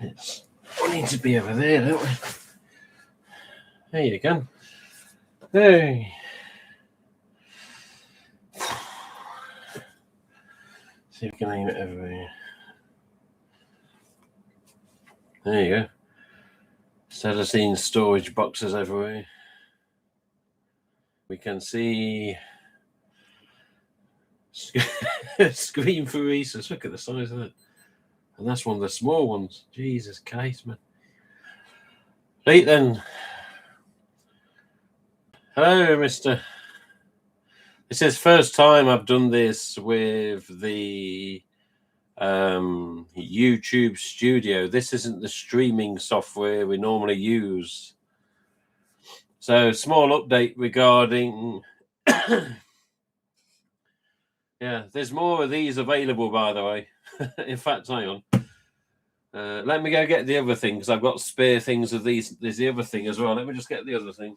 We need to be over there, don't we? There you go. Hey. See if we can aim it over here. There you go. Instead of seeing storage boxes everywhere, we can see screen for Rhesus. Look at the size of it. And that's one of the small ones. Jesus Christ, man. Right then. Hello, mister. This is first time I've done this with the YouTube Studio. This isn't the streaming software we normally use. So, small update regarding... Yeah, there's more of these available, by the way. In fact, hang on. Let me go get the other thing, because I've got spare things of these. There's the other thing as well. Let me just get the other thing.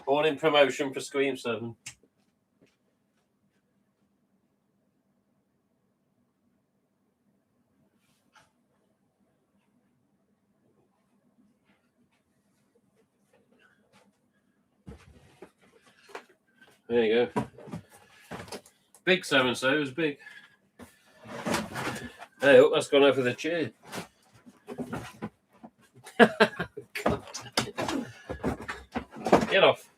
All in promotion for Scream 7. There you go. Big 7-so is big. Hey, oh, that's gone over the chair. God. Get off.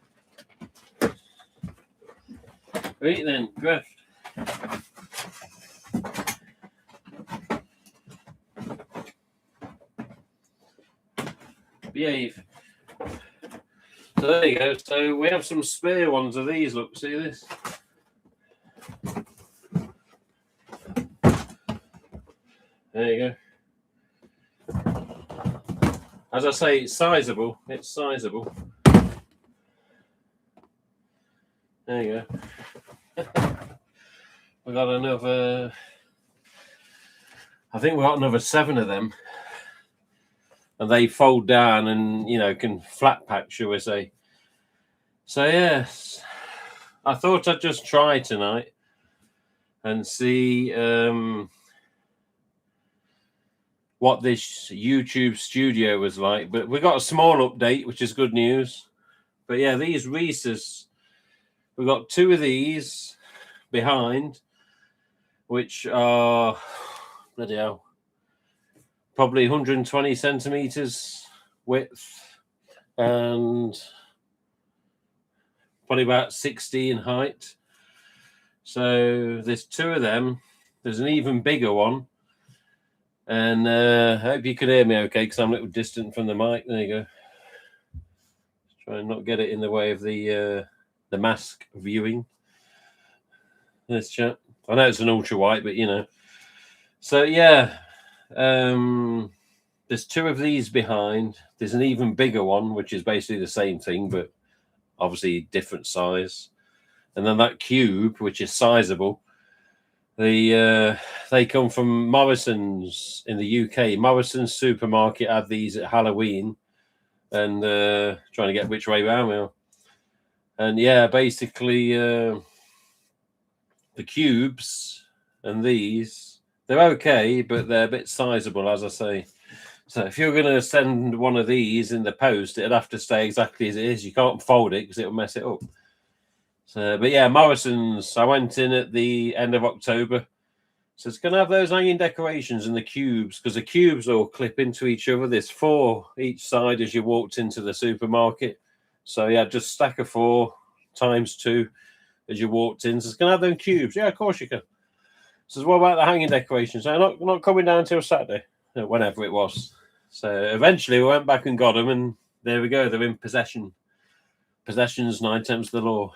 Right then, Griff. Behave. So there you go. So we have some spare ones of these. Look, see this? There you go. As I say, it's sizable. It's sizable. There you go. We got another. I think we got another 7 of them, and they fold down and can flat pack, shall we say? So yes, I thought I'd just try tonight and see what this YouTube Studio was like. But we got a small update, which is good news. But yeah, these Rhesus, we got 2 of these behind, which are bloody hell, probably 120 centimeters width and probably about 60 in height. So there's 2 of them. There's an even bigger one. And I hope you can hear me okay, because I'm a little distant from the mic. There you go. Just try and not get it in the way of the mask viewing. This chap. I know it's an ultra white, but So yeah, there's 2 of these behind. There's an even bigger one, which is basically the same thing, but obviously different size. And then that cube, which is sizable. They come from Morrison's in the UK. Morrison's supermarket had these at Halloween, and trying to get which way round we are. And yeah, basically the cubes and these, they're okay, but they're a bit sizable, as I say. So if you're going to send one of these in the post, it'd have to stay exactly as it is. You can't fold it because it'll mess it up. So, but yeah, Morrison's, I went in at the end of October. So it's going to have those hanging decorations and the cubes, because the cubes all clip into each other. There's 4 each side as you walked into the supermarket. So yeah, just stack of 4 times 2 as you walked in. So it's going to have them cubes. Yeah, of course you can. So what about the hanging decorations? They're not coming down until Saturday, whenever it was. So eventually we went back and got them, and there we go. They're in possession. Possession's 9 tenths of the law.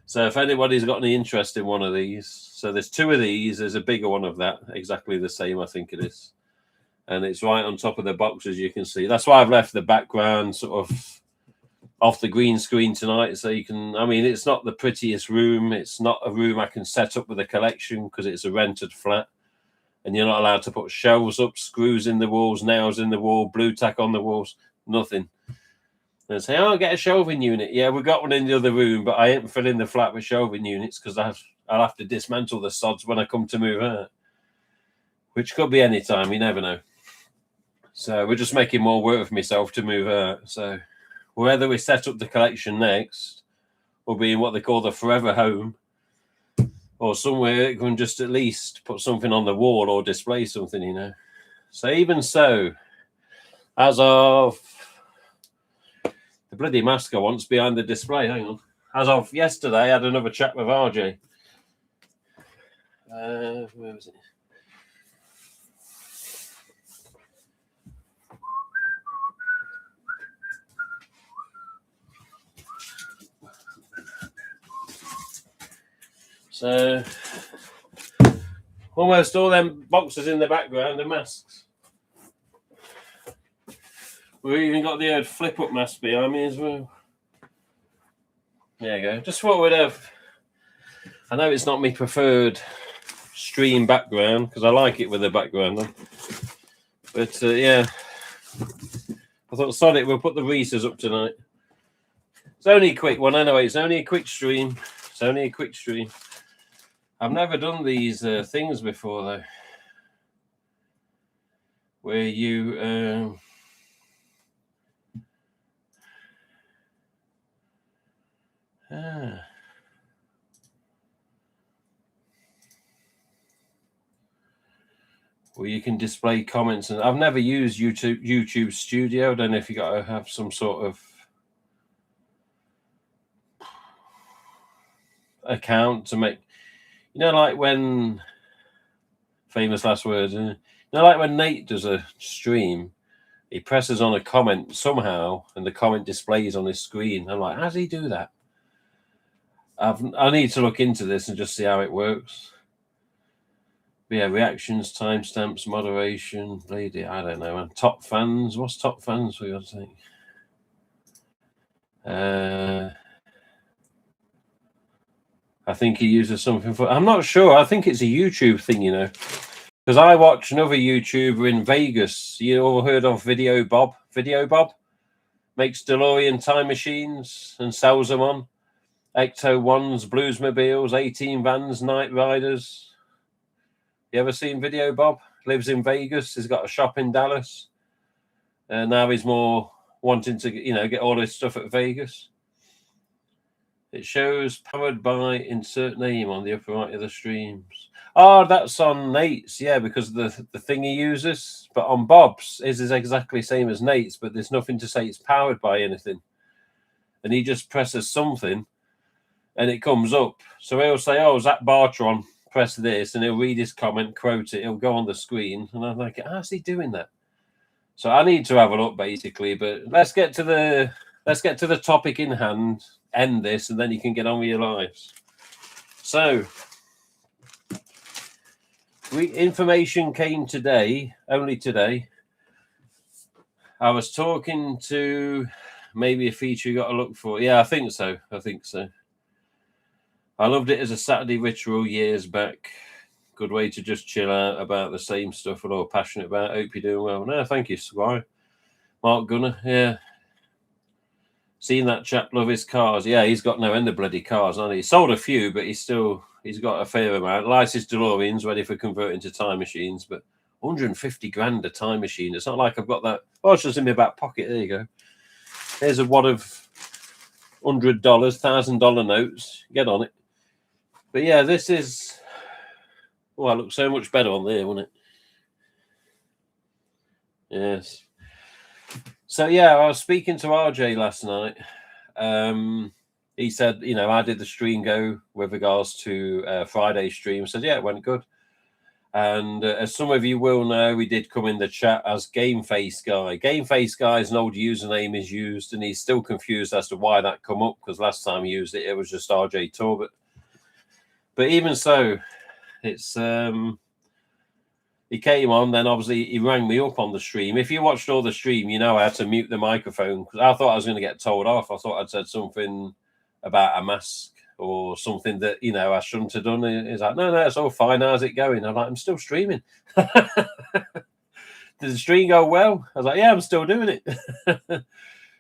So if anybody's got any interest in one of these, so there's 2 of these. There's a bigger one of that, exactly the same, I think it is. And it's right on top of the box, as you can see. That's why I've left the background sort of off the green screen tonight, so you can, it's not the prettiest room. It's not a room I can set up with a collection, because it's a rented flat. And you're not allowed to put shelves up, screws in the walls, nails in the wall, blue tack on the walls, nothing. And say, oh, get a shelving unit. Yeah, we got one in the other room, but I ain't filling the flat with shelving units, because I'll have to dismantle the sods when I come to move out. which could be any time. You never know. So we're just making more work for myself to move out. So whether we set up the collection next will be in what they call the forever home, or somewhere you can just at least put something on the wall or display something, you know. So even so, as of the bloody mask I want's behind the display, hang on. As of yesterday, I had another chat with RJ. Where was it? So almost all them boxes in the background are masks. We've even got the old flip-up mask behind me as well. There you go. Just thought we'd have. I know it's not my preferred stream background because I like it with the background on. But yeah, I thought, sod it, we'll put the Reese's up tonight. It's only a quick one anyway. It's only a quick stream. I've never done these things before though, where you where you can display comments. And I've never used YouTube Studio. I don't know if you got to have some sort of account to make, you know, like when famous last words, you know, like when Nate does a stream, he presses on a comment somehow and the comment displays on his screen. I'm like, how does he do that? I need to look into this and just see how it works. But yeah, reactions, timestamps, moderation, lady, I don't know. And top fans, what's top fans for God's sake? I think he uses something for. I'm not sure. I think it's a YouTube thing, you know, because I watch another YouTuber in Vegas. You all heard of Video Bob? Video Bob makes DeLorean time machines and sells them on Ecto Ones, Bluesmobiles, 18 vans, Night Riders. You ever seen Video Bob? Lives in Vegas. He's got a shop in Dallas. And now he's more wanting to, you know, get all his stuff at Vegas. It shows powered by insert name on the upper right of the streams. Oh, that's on Nate's, yeah, because of the thing he uses. But on Bob's, his is exactly the same as Nate's, but there's nothing to say it's powered by anything. And he just presses something and it comes up. So he'll say, oh, Zach Bartron, press this, and he'll read his comment, quote it, it'll go on the screen. And I'm like, how's he doing that? So I need to have a look, basically. But let's get to the topic in hand, end this, and then you can get on with your lives. So information came today, only today. I was talking to maybe a feature you got to look for. Yeah, I think so. I loved it as a Saturday ritual years back. Good way to just chill out about the same stuff we're all passionate about. Hope you're doing well. No, thank you, Squire. Mark Gunner, yeah. Seen that chap love his cars. Yeah, he's got no end of bloody cars, hasn't he? He sold a few, but he's got a fair amount. Likes his DeLoreans, ready for converting to time machines, but 150 grand a time machine. It's not like I've got that. Oh, it's just in my back pocket. There you go. There's a wad of $100, $1,000 notes. Get on it. But yeah, this is. Oh, I look so much better on there, wouldn't it? Yes. So yeah, I was speaking to RJ last night. He said, you know, I did the stream go with regards to Friday stream. Said, yeah, it went good. And as some of you will know, we did come in the chat as Game Face Guy. Game Face Guy is an old username is used, and he's still confused as to why that come up, because last time he used it, it was just RJ Torbert. But even so, it's he came on, then obviously he rang me up on the stream. If you watched all the stream, you know I had to mute the microphone because I thought I was going to get told off. I thought I'd said something about a mask or something that, you know, I shouldn't have done. He's like, no, it's all fine. How's it going? I'm like, I'm still streaming. Did the stream go well? I was like, yeah, I'm still doing it.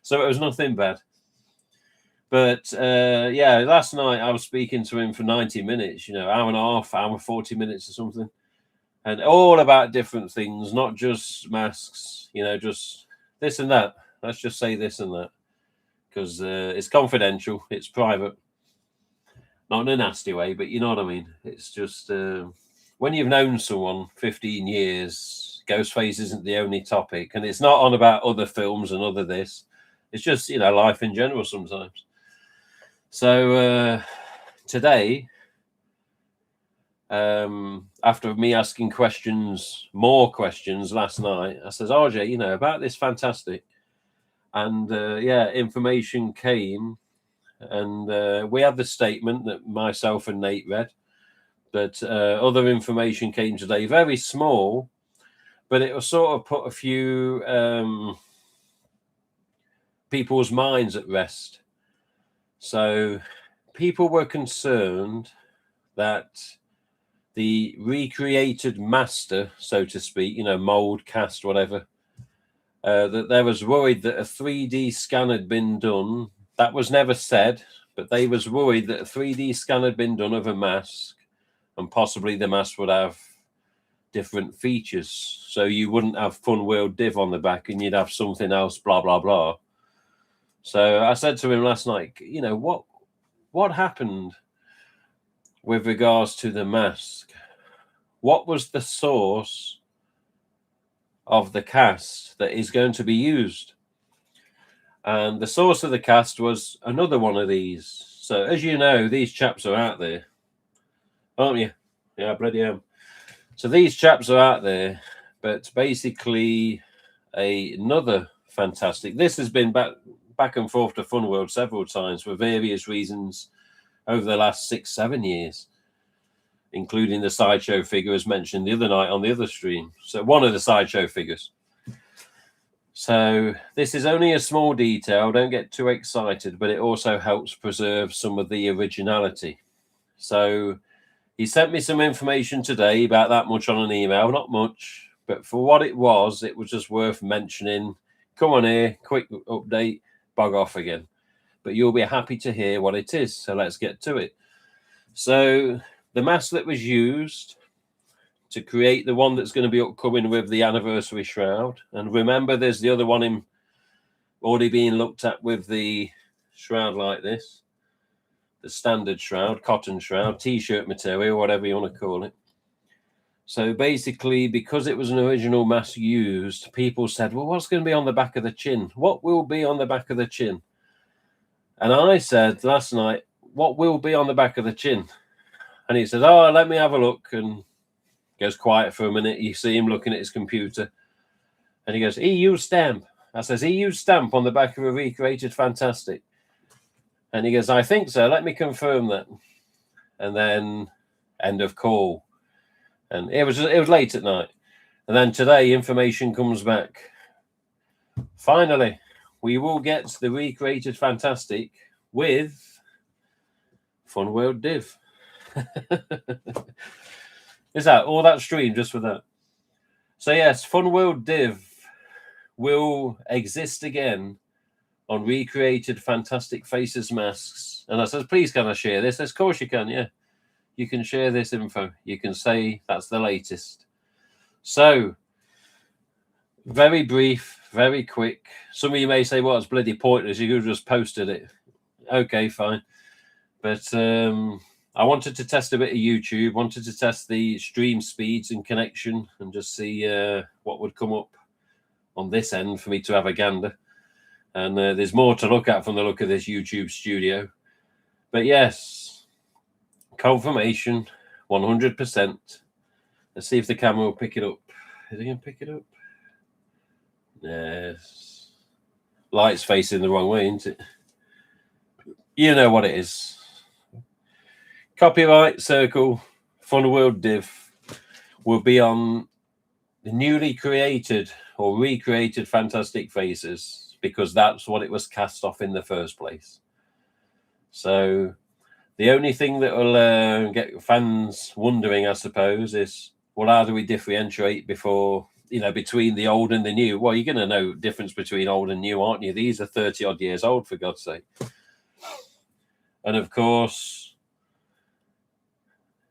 So it was nothing bad. But yeah, last night I was speaking to him for 90 minutes, you know, hour and a half, hour 40 minutes or something. and all about different things, not just masks, just this and that. Let's just say this and that, because it's confidential, it's private, not in a nasty way, but you know what I mean. It's just when you've known someone 15 years, Ghostface isn't the only topic, and it's not on about other films and other this. It's just life in general sometimes. So today, after me asking more questions last night, I says, RJ, about this fantastic, and information came, and we had the statement that myself and Nate read, but other information came today, very small, but it will sort of put a few people's minds at rest. So people were concerned that the recreated master, so to speak, mold, cast, whatever, that they was worried that a 3D scan had been done. That was never said, but they was worried that a 3D scan had been done of a mask, and possibly the mask would have different features. So you wouldn't have Fun World Div on the back, and you'd have something else, blah, blah, blah. So I said to him last night, what happened with regards to the mask? What was the source of the cast that is going to be used? And the source of the cast was another one of these. So as you know, these chaps are out there, aren't you? Yeah, bloody am. So these chaps are out there, but basically another fantastic. This has been back and forth to Fun World several times for various reasons over the last 6-7 years, including the sideshow figure as mentioned the other night on the other stream. So one of the sideshow figures. So this is only a small detail, don't get too excited, but it also helps preserve some of the originality. So he sent me some information today, about that much on an email, not much, but for what it was just worth mentioning. Come on here, quick update, bug off again. But you'll be happy to hear what it is, so let's get to it. So the mask that was used to create the one that's going to be upcoming with the anniversary shroud, and remember there's the other one already being looked at with the shroud like this, the standard shroud, cotton shroud, t-shirt material, whatever you want to call it. So basically, because it was an original mask used, people said, well, what's going to be on the back of the chin? What will be on the back of the chin? And I said last night, what will be on the back of the chin? And he said, let me have a look, and goes quiet for a minute. You see him looking at his computer, and he goes, EU stamp. I says, EU stamp on the back of a recreated fantastic. And he goes, I think so. Let me confirm that. And then end of call. And it was late at night. And then today, information comes back. Finally, we will get the recreated fantastic with Fun World Div. Is that all that stream just for that? So yes, Fun World Div will exist again on recreated fantastic faces masks. And I says, please can I share this? Of course you can, yeah. You can share this info. You can say that's the latest. So very brief, very quick. Some of you may say, well, it's bloody pointless. You could have just posted it. Okay, fine. But I wanted to test a bit of YouTube, wanted to test the stream speeds and connection and just see what would come up on this end for me to have a gander. And there's more to look at from the look of this YouTube studio. But yes, confirmation, 100%. Let's see if the camera will pick it up. Is it going to pick it up? Yes. Light's facing the wrong way, isn't it? You know what it is. Copyright Circle Fun World Div will be on the newly created or recreated Fantastic Faces, because that's what it was cast off in the first place. So the only thing that will get fans wondering, I suppose, is, well, how do we differentiate between the old and the new? Well, you're going to know difference between old and new, aren't you? These are 30 odd years old, for God's sake. And of course,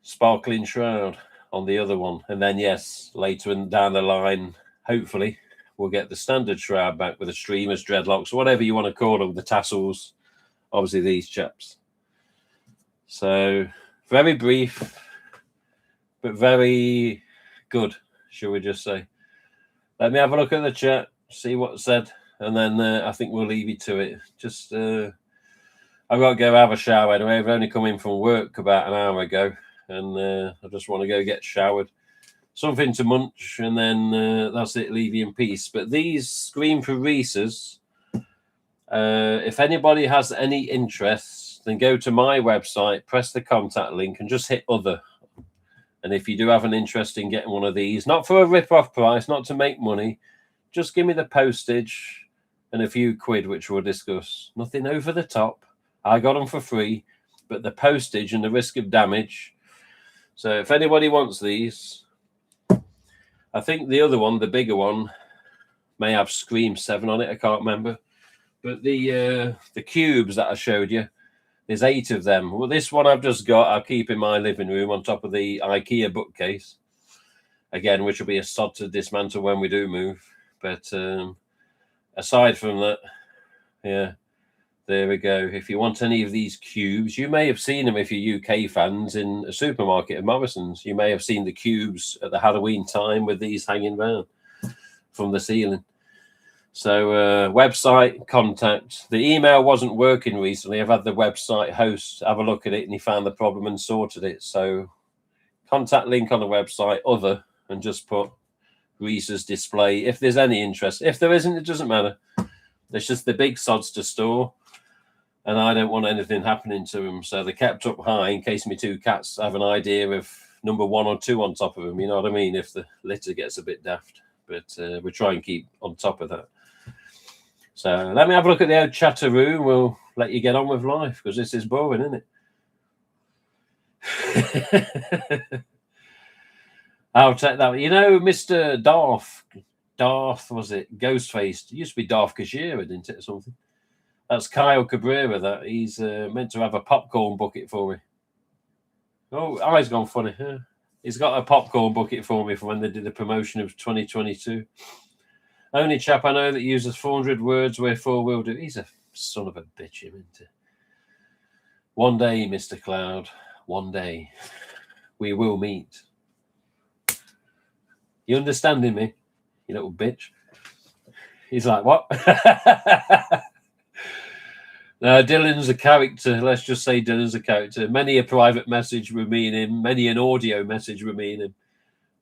sparkling shroud. on the other one. And then, yes, later down the line, hopefully, we'll get the standard shroud back with the streamers, dreadlocks, whatever you want to call them, the tassels. Obviously, these chaps. So, very brief, but very good, shall we just say. Let me have a look at the chat, see what's said, and then I think we'll leave you to it. Just, I've got to go have a shower anyway. I've only come in from work about an hour ago, and I just want to go get showered. Something to munch, and then that's it, leave you in peace. But these Scream for Reese's, if anybody has any interest, then go to my website, press the contact link, and just hit other. And if you do have an interest in getting one of these, not for a rip-off price, not to make money, just give me the postage and a few quid, which we'll discuss. Nothing over the top. I got them for free, but the postage and the risk of damage. So if anybody wants these, I think the other one, the bigger one, may have Scream 7 on it. I can't remember. But the cubes that I showed you, there's 8 of them. Well, this one I've just got, I'll keep in my living room on top of the IKEA bookcase. Again, which will be a sod to dismantle when we do move. But aside from that, yeah, there we go. If you want any of these cubes, you may have seen them if you're UK fans in a supermarket at Morrison's. You may have seen the cubes at the Halloween time with these hanging down from the ceiling. So website, contact. The email wasn't working recently. I've had the website host have a look at it, and he found the problem and sorted it. So contact link on the website, other, and just put Reese's display. If there's any interest. If there isn't, it doesn't matter. There's just the big sods to store, and I don't want anything happening to them. So they're kept up high in case my 2 cats have an idea of number 1 or 2 on top of them. You know what I mean? If the litter gets a bit daft. But we try and keep on top of that. So let me have a look at the old chatter room. We'll let you get on with life, because this is boring, isn't it? I'll take that. You know, Mr. Darth, was it? Ghostface. It used to be Darth Kashira, didn't it, or something? That's Kyle Cabrera, that. He's meant to have a popcorn bucket for me. Oh, eyes gone funny. Huh? He's got a popcorn bucket for me from when they did the promotion of 2022. Only chap I know that uses 400 words where 4 will do. He's a son of a bitch, isn't he? One day, Mr. Cloud, one day, we will meet. You understanding me, you little bitch? He's like, what? No, Dylan's a character. Let's just say Dylan's a character. Many a private message with me and him. Many an audio message with me and him.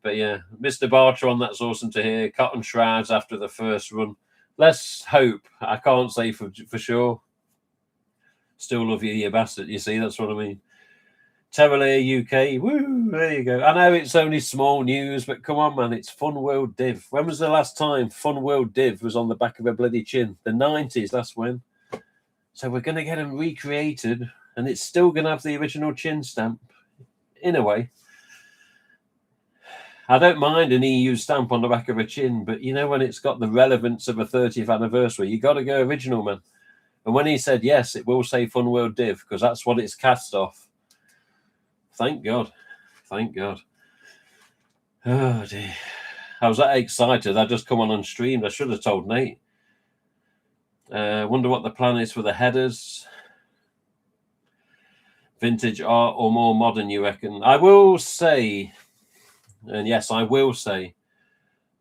But yeah, Mr. Bartron, that's awesome to hear. Cotton shrouds after the first run. Let's hope. I can't say for sure. Still love you, you bastard. You see, that's what I mean. Terralair UK. Woo, there you go. I know it's only small news, but come on, man. It's Fun World Div. When was the last time Fun World Div was on the back of a bloody chin? The 90s, that's when. So we're going to get them recreated, and it's still going to have the original chin stamp, in a way. I don't mind an EU stamp on the back of a chin, but you know, when it's got the relevance of a 30th anniversary, you got to go original, man. And when he said yes, it will say Fun World Div, because that's what it's cast off. Thank God. Thank God. Oh, dear. I was that excited. I just come on stream. I should have told Nate. Wonder what the plan is for the headers. Vintage art or more modern, you reckon? I will say, and yes, I will say,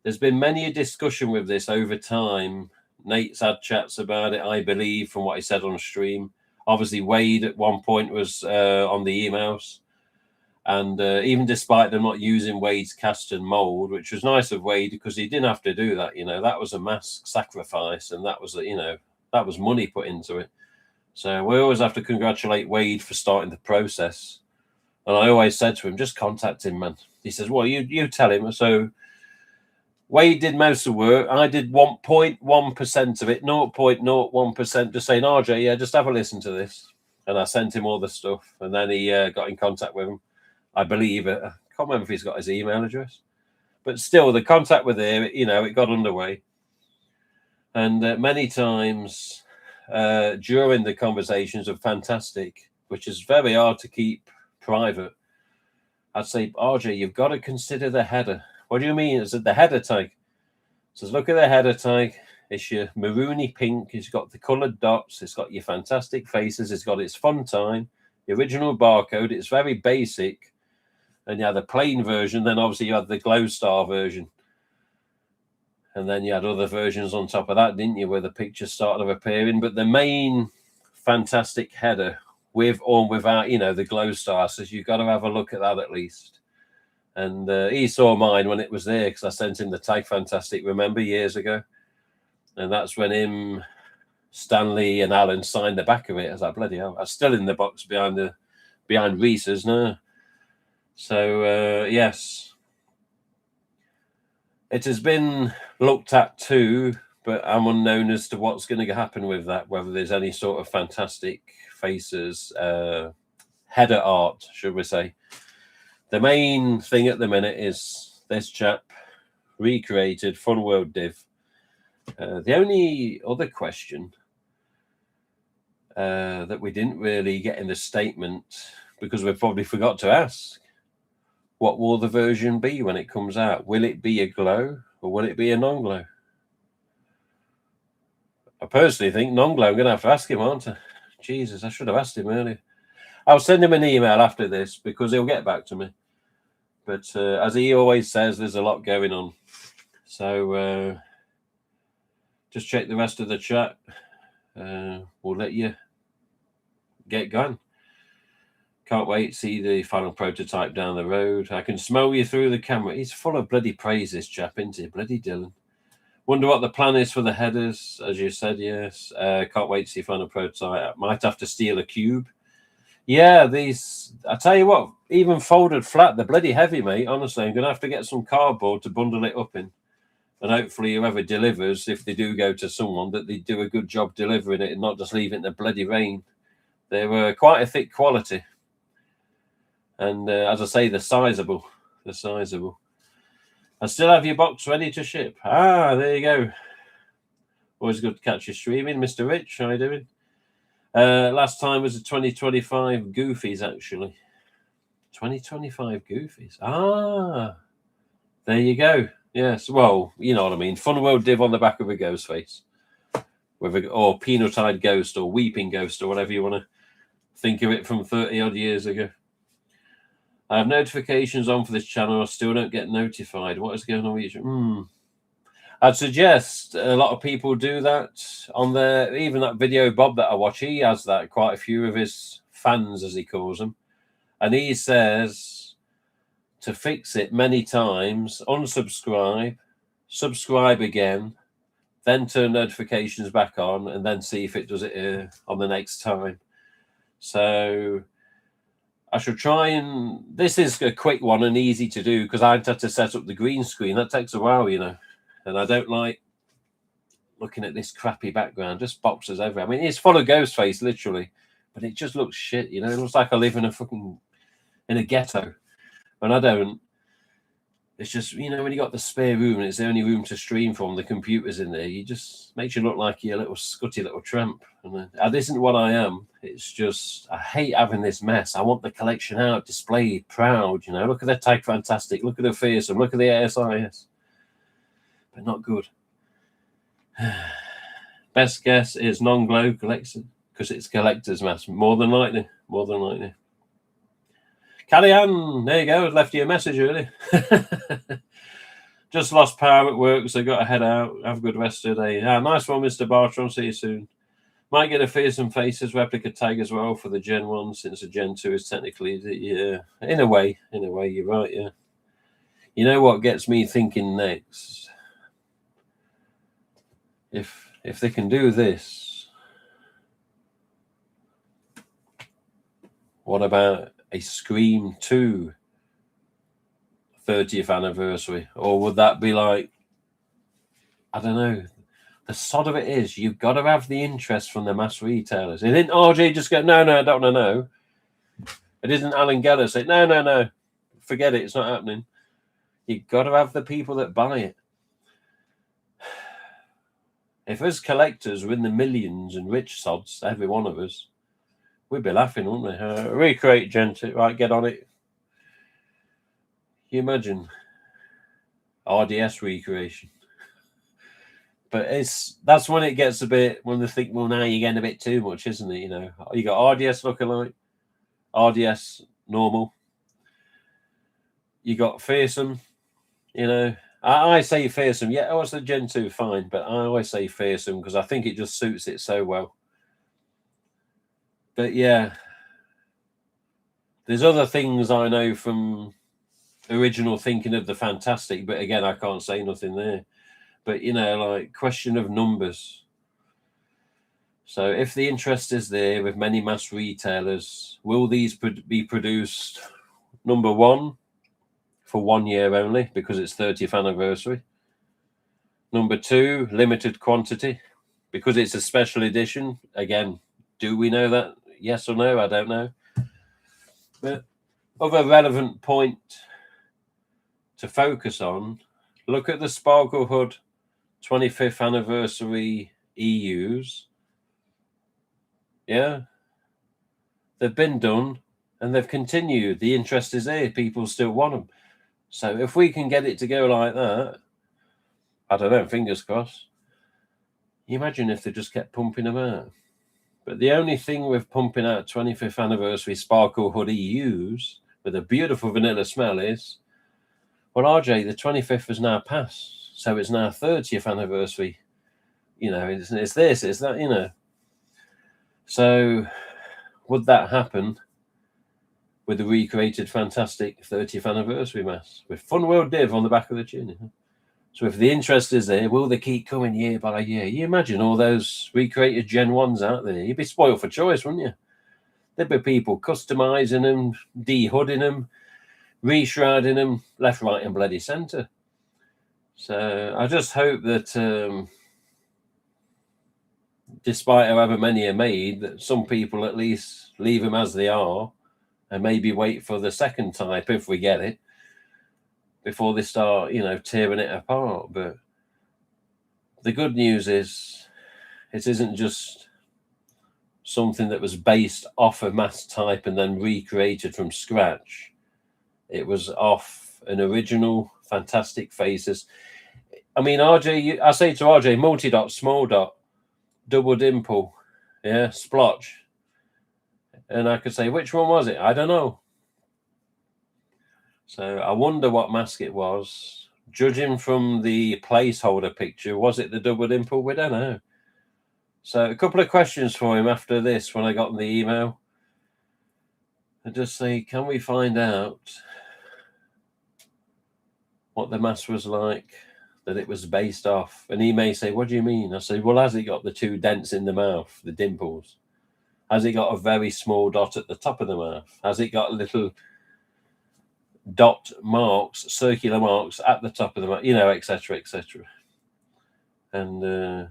there's been many a discussion with this over time. Nate's had chats about it, I believe, from what he said on stream. Obviously, Wade at one point was on the emails. And even despite them not using Wade's cast and mold, which was nice of Wade because he didn't have to do that, you know, that was a mass sacrifice, and that was, you know, that was money put into it. So we always have to congratulate Wade for starting the process. And I always said to him, just contact him, man. He says, well, you tell him. So Wade did most of the work. I did 1.1% of it, 0.01%, just saying, RJ, yeah, just have a listen to this. And I sent him all the stuff. And then he got in contact with him. I believe it. I can't remember if he's got his email address. But still, the contact with him, you know, it got underway. And many times during the conversations are fantastic, which is very hard to keep private. I'd say, RJ, you've got to consider the header. What do you mean? Is it the header tag? Says, look at the header tag. It's your maroony pink. It's got the coloured dots. It's got your fantastic faces. It's got its fun time. The original barcode. It's very basic. And you had the plain version. Then obviously you had the glow star version. And then you had other versions on top of that, didn't you, where the pictures started appearing. But the main fantastic header, with or without, the glow star, says you've got to have a look at that at least. And he saw mine when it was there because I sent him the tag fantastic, remember, years ago. And that's when him, Stanley, and Alan signed the back of it. I was like, bloody hell! I'm still in the box behind Reese's now. So yes, it has been looked at too, but I'm unknown as to what's going to happen with that. Whether there's any sort of fantastic faces, header art, should we say? The main thing at the minute is this chap recreated Fun World Div. The only other question that we didn't really get in the statement, because we probably forgot to ask, what will the version be when it comes out? Will it be a glow or will it be a non-glow? I personally think non-glow. I'm going to have to ask him, aren't I? Jesus, I should have asked him earlier. I'll send him an email after this because he'll get back to me. But as he always says, there's a lot going on. So just check the rest of the chat. We'll let you get going. Can't wait to see the final prototype down the road. I can smell you through the camera. He's full of bloody praise, this chap, isn't he? Bloody Dylan. Wonder what the plan is for the headers, as you said, yes. Can't wait to see final prototype. Might have to steal a cube. Yeah, these, I tell you what, even folded flat, they're bloody heavy, mate. Honestly, I'm going to have to get some cardboard to bundle it up in. And hopefully whoever delivers, if they do go to someone, that they do a good job delivering it and not just leave it in the bloody rain. They were quite a thick quality. And as I say, they're sizable. They're sizable. I still have your box ready to ship. Ah, there you go. Always good to catch you streaming. Mr. Rich, how you doing? Last time was the 2025 Goofies, actually. 2025 Goofies. Ah, there you go. Yes, well, you know what I mean. Fun World Div on the back of a ghost face. Or Peanut-Eyed Ghost or Weeping Ghost or whatever you want to think of it from 30-odd years ago. I have notifications on for this channel. I still don't get notified. What is going on with you? I'd suggest a lot of people do that on their, even that video Bob that I watch, he has that, quite a few of his fans, as he calls them. And he says to fix it many times, unsubscribe, subscribe again, then turn notifications back on, and then see if it does it on the next time. So I should try and, this is a quick one and easy to do because I'd have to set up the green screen. That takes a while, you know. And I don't like looking at this crappy background, just boxes everywhere. I mean, it's full of Ghostface, literally, but it just looks shit, you know. It looks like I live in a ghetto, and I don't. It's just, you know, when you got the spare room and it's the only room to stream from, the computer's in there, you just makes you look like you're a little scutty little tramp. And that isn't what I am. It's just, I hate having this mess. I want the collection out, displayed, proud, you know. Look at the Tag Fantastic, look at the Fearsome, look at the ASIS. But not good. Best guess is non-glow collector because it's collector's mask. More than likely. More than likely. Callie-Ann, there you go. I left you a message earlier. Just lost power at work, so got to head out. Have a good rest of the day. Nice one, Mr. Bartron. See you soon. Might get a Fearsome Faces replica tag as well for the Gen 1, since the Gen 2 is technically, yeah, in a way, you're right, yeah. You know what gets me thinking next? If they can do this, what about a Scream 2 30th anniversary? Or would that be like, I don't know. The sod of it is, you've got to have the interest from the mass retailers. It didn't RJ just go, no, I don't want to know. It isn't Alan Geller say, no, forget it, it's not happening. You've got to have the people that buy it. If us collectors were in the millions and rich sods, every one of us, we'd be laughing, wouldn't we? Recreate Gen 2, right, get on it. you imagine RDS recreation? But that's when it gets a bit, when they think, well, now you're getting a bit too much, isn't it? You know, you got RDS lookalike, RDS normal, you got fearsome, you know. I say fearsome, yeah, it's the Gen 2, fine, but I always say fearsome because I think it just suits it so well. But yeah, there's other things I know from original thinking of the Fantastic, but again, I can't say nothing there. But, you know, like, question of numbers. So if the interest is there with many mass retailers, will these be produced, number one, for 1 year only because it's 30th anniversary? Number two, limited quantity because it's a special edition. Again, do we know that? Yes or no? I don't know. But other relevant point to focus on, look at the Sparkle Hood 25th anniversary EUs. Yeah, they've been done and they've continued. The interest is there. People still want them. So if we can get it to go like that, I don't know, fingers crossed. You imagine if they just kept pumping them out. But the only thing with pumping out 25th anniversary Sparkle Hood EUs with a beautiful vanilla smell is, well, RJ, the 25th has now passed. So it's now 30th anniversary. You know, it's this, it's that, you know. So would that happen with the recreated Fantastic 30th anniversary mask with Fun World Div on the back of the tune? So if the interest is there, will they keep coming year by year? You imagine all those recreated Gen 1s out there. You'd be spoiled for choice, wouldn't you? There'd be people customizing them, de-hooding them, reshrouding them, left, right, and bloody centre. So I just hope that despite however many are made, that some people at least leave them as they are and maybe wait for the second type, if we get it, before they start, you know, tearing it apart. But the good news is it isn't just something that was based off a mass type and then recreated from scratch. It was off an original Fantastic Faces. I mean, RJ, I say to RJ, multi-dot, small dot, double dimple, yeah, splotch. And I could say, which one was it? I don't know. So I wonder what mask it was. Judging from the placeholder picture, was it the double dimple? We don't know. So a couple of questions for him after this when I got the email. I just say, can we find out what the mask was like that it was based off? And he may say, what do you mean? I say, well, has it got the two dents in the mouth, the dimples? Has it got a very small dot at the top of the mouth? Has it got little dot marks, circular marks at the top of the mouth, you know, etc., etc. And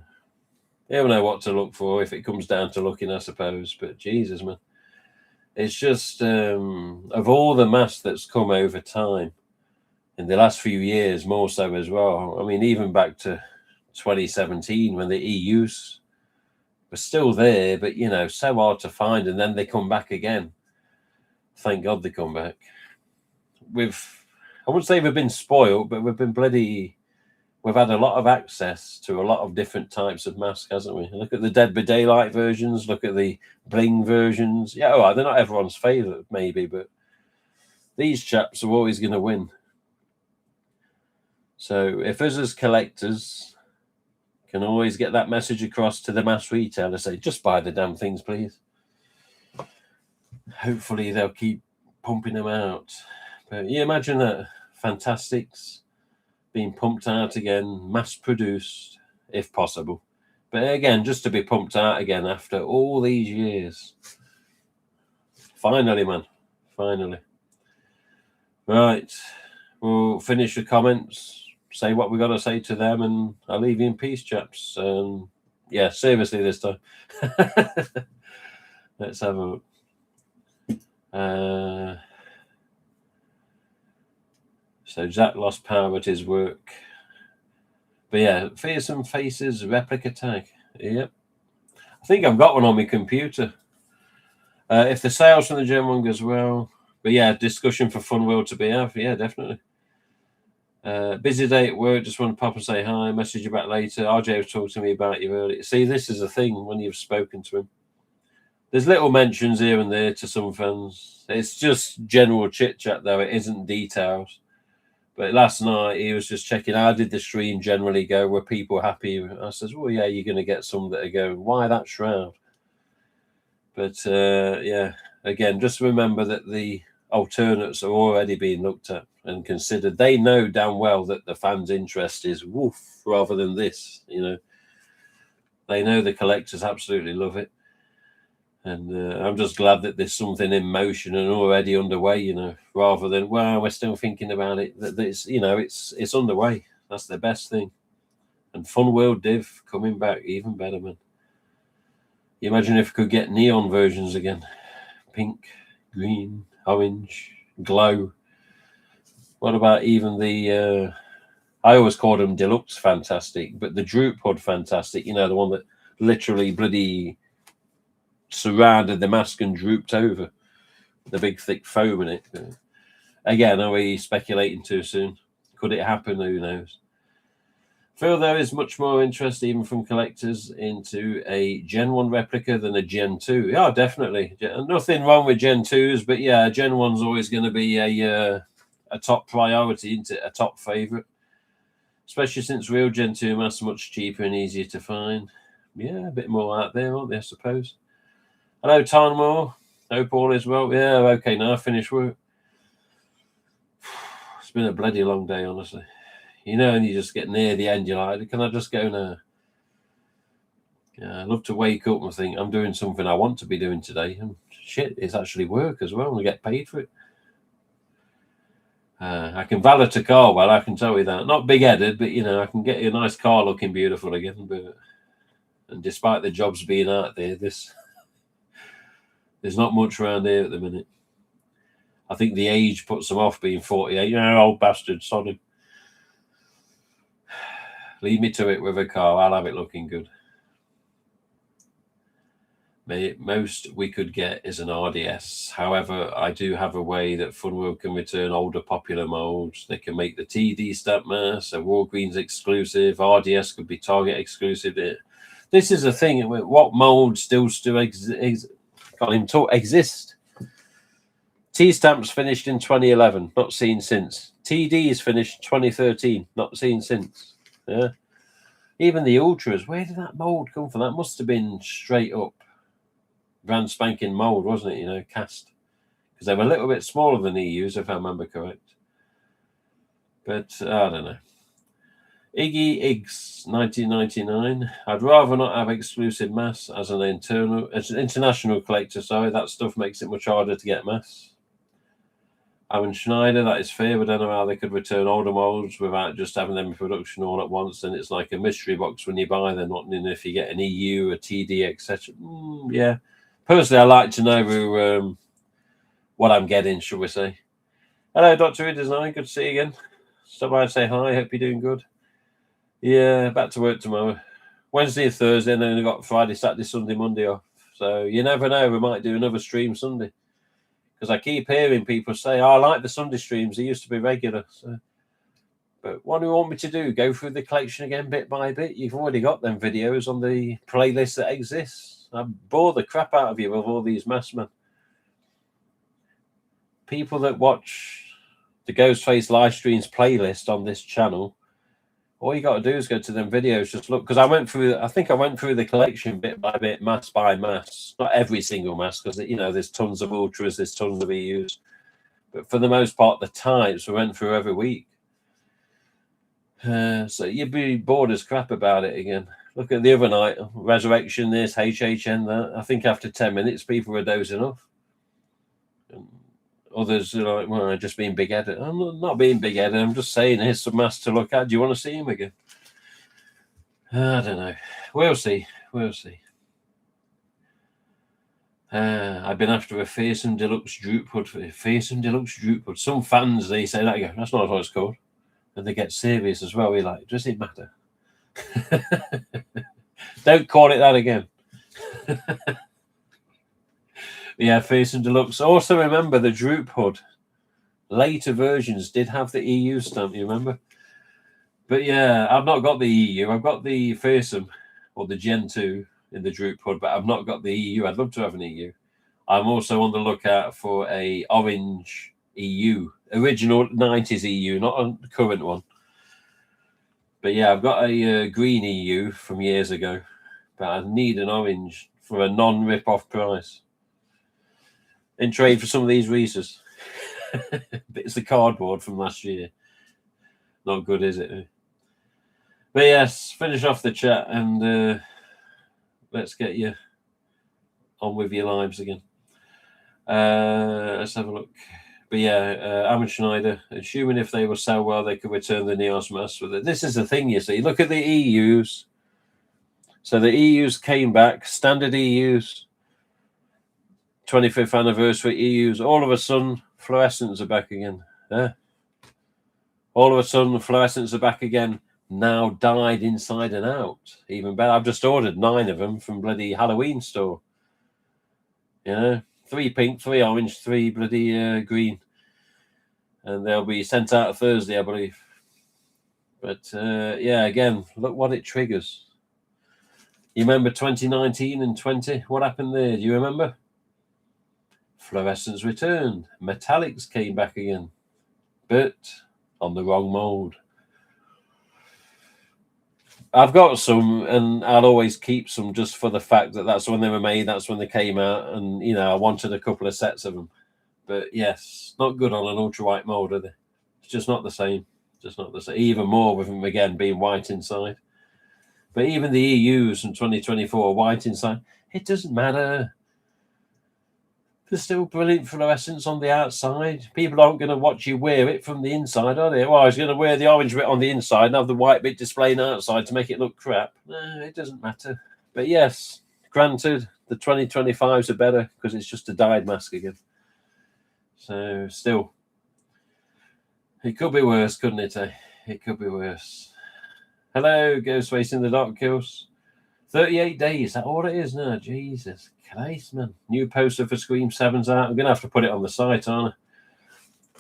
he'll know what to look for if it comes down to looking, I suppose. But Jesus, man, it's just of all the masks that's come over time in the last few years, more so as well. I mean, even back to 2017 when the EUs were still there, but, you know, so hard to find, and then they come back again. Thank God they come back. I wouldn't say we've been spoiled, but we've had a lot of access to a lot of different types of masks, hasn't we? Look at the Dead by Daylight versions, look at the bling versions. Yeah, all right, they're not everyone's favourite, maybe, but these chaps are always going to win. So if us as collectors can always get that message across to the mass retailer, say, just buy the damn things, please. Hopefully they'll keep pumping them out. But you imagine that Fantastics being pumped out again, mass-produced, if possible. But again, just to be pumped out again after all these years. Finally, man. Finally. Right. We'll finish the comments, say what we got to say to them, and I'll leave you in peace, chaps. Yeah, seriously this time. Let's have a look. So Jack lost power at his work. But yeah, Fearsome Faces replica tag. Yep. I think I've got one on my computer. If the sales from the Gen 1 goes well. But yeah, discussion for Fun World to be have. Yeah, definitely. Busy day at work. Just want to pop and say hi. Message you back later. RJ was talking to me about you earlier. See, this is the thing when you've spoken to him. There's little mentions here and there to some fans. It's just general chit chat, though. It isn't details. But last night he was just checking. How did the stream generally go? Were people happy? I says, well, yeah, you're going to get some that are going, why that shroud? But yeah, again, just remember that the alternates are already being looked at and considered. They know damn well that the fans' interest is woof rather than this. You know, they know the collectors absolutely love it. And I'm just glad that there's something in motion and already underway, you know, rather than, well, we're still thinking about it. That it's, you know, it's underway. That's the best thing. And Fun World Div coming back, even better, man. You imagine if we could get neon versions again. Pink, green, orange, glow. What about even the, I always called them deluxe fantastic, but the droop hood fantastic, you know, the one that literally bloody surrounded the mask and drooped over, the big thick foam in it. Again, are we speculating too soon? Could it happen? Who knows? Feel there is much more interest, even from collectors, into a Gen 1 replica than a Gen 2. Yeah, definitely. Nothing wrong with Gen 2s, but yeah, Gen 1's always going to be a top priority, isn't it? A top favourite. Especially since real Gen 2 masks are much cheaper and easier to find. Yeah, a bit more out there, aren't they, I suppose? Hello, Tarnmore. Hope all is well. Yeah, okay, now I finished work. It's been a bloody long day, honestly. You know, and you just get near the end, you're like, can I just go now? Yeah, I love to wake up and think I'm doing something I want to be doing today. And shit, it's actually work as well, and I get paid for it. I can valet a car well, I can tell you that. Not big-headed, but, you know, I can get you a nice car looking beautiful again. But, and despite the jobs being out there, there's not much around here at the minute. I think the age puts them off being 48. You know, old bastard, sod him. Leave me to it with a car. I'll have it looking good. Most we could get is an RDS. However, I do have a way that Funworld can return older popular molds. They can make the TD stamp mask, a Walgreens exclusive. RDS could be Target exclusive. This is the thing. What molds still exist? T-Stamps finished in 2011, not seen since. TD is finished 2013, not seen since. Yeah. Even the Ultras, where did that mold come from? That must have been straight up brand spanking mold, wasn't it? You know, cast. Because they were a little bit smaller than EUs, if I remember correct. But I don't know. Iggy Iggs, 1999. I'd rather not have exclusive masks as an international collector. Sorry, that stuff makes it much harder to get masks. Alan Schneider, that is fair, but I don't know how they could return older molds without just having them in production all at once. And it's like a mystery box when you buy them, not knowing if you get an EU, a TD, etc. Yeah. Personally, I like to know what I'm getting, shall we say. Hello, Dr. Redesign. Good to see you again. Stop by and say hi. Hope you're doing good. Yeah, back to work tomorrow. Wednesday and Thursday, and then we've got Friday, Saturday, Sunday, Monday off. So you never know. We might do another stream Sunday. Because I keep hearing people say, I like the Sunday streams. They used to be regular. So. But what do you want me to do? Go through the collection again bit by bit? You've already got them videos on the playlist that exists. I bore the crap out of you with all these masks, man. People that watch the Ghostface live streams playlist on this channel, all you got to do is go to them videos, just look. Because I think I went through the collection bit by bit, mask by mask. Not every single mask, because, you know, there's tons of Ultras, there's tons of EUs. But for the most part, the types we went through every week. So you'd be bored as crap about it again. Look at the other night, Resurrection, this, HHN, that. I think after 10 minutes, people were dozing off. And others are like, well, I'm just being big-headed. I'm not being big-headed. I'm just saying, here's some masks to look at. Do you want to see him again? I don't know. We'll see. We'll see. I've been after a Fearsome Deluxe Droop Hood. Fearsome Deluxe Droop Hood. Some fans, they say that again. That's not what it's called. And they get serious as well. We're like, does it matter? Don't call it that again. Yeah, Fearsome Deluxe. Also remember the Droop Hood. Later versions did have the EU stamp, you remember? But yeah, I've not got the EU. I've got the Fearsome or the Gen 2 in the Droop Hood, but I've not got the EU. I'd love to have an EU. I'm also on the lookout for a orange EU, original 90s EU, not a current one. But yeah, I've got a green EU from years ago, but I need an orange for a non-rip-off price. In trade for some of these Reese's. It's the cardboard from last year. Not good, is it? But yes, finish off the chat and let's get you on with your lives again. Let's have a look. But yeah, Alan Schneider, assuming if they will sell well, they could return the Neos Mass with it. This is the thing, you see. Look at the EUs. So the EUs came back, standard EUs, 25th anniversary EUs. All of a sudden, fluorescents are back again. All of a sudden, fluorescents are back again. Now dyed inside and out. Even better. I've just ordered 9 of them from bloody Halloween store. You know, 3 pink, 3 orange, 3 bloody green. And they'll be sent out Thursday, I believe. But yeah, again, look what it triggers. You remember 2019 and 20? What happened there? Do you remember? Fluorescence returned. Metallics came back again. But on the wrong mold. I've got some, and I'll always keep some just for the fact that that's when they were made, that's when they came out, and, you know, I wanted a couple of sets of them. But, yes, not good on an ultra-white mould, are they? It's just not the same. Just not the same. Even more with them, again, being white inside. But even the EUs from 2024, white inside, it doesn't matter. There's still brilliant fluorescence on the outside. People aren't going to watch you wear it from the inside, are they? Well, I was going to wear the orange bit on the inside and have the white bit displaying outside to make it look crap. No, it doesn't matter. But yes, granted, the 2025s are better because it's just a dyed mask again. So still, it could be worse, couldn't it? It could be worse. Hello, Ghostface in the Dark Kills. 38 days, that all it is now? Jesus Christ, man. New poster for Scream 7's out. I'm going to have to put it on the site, aren't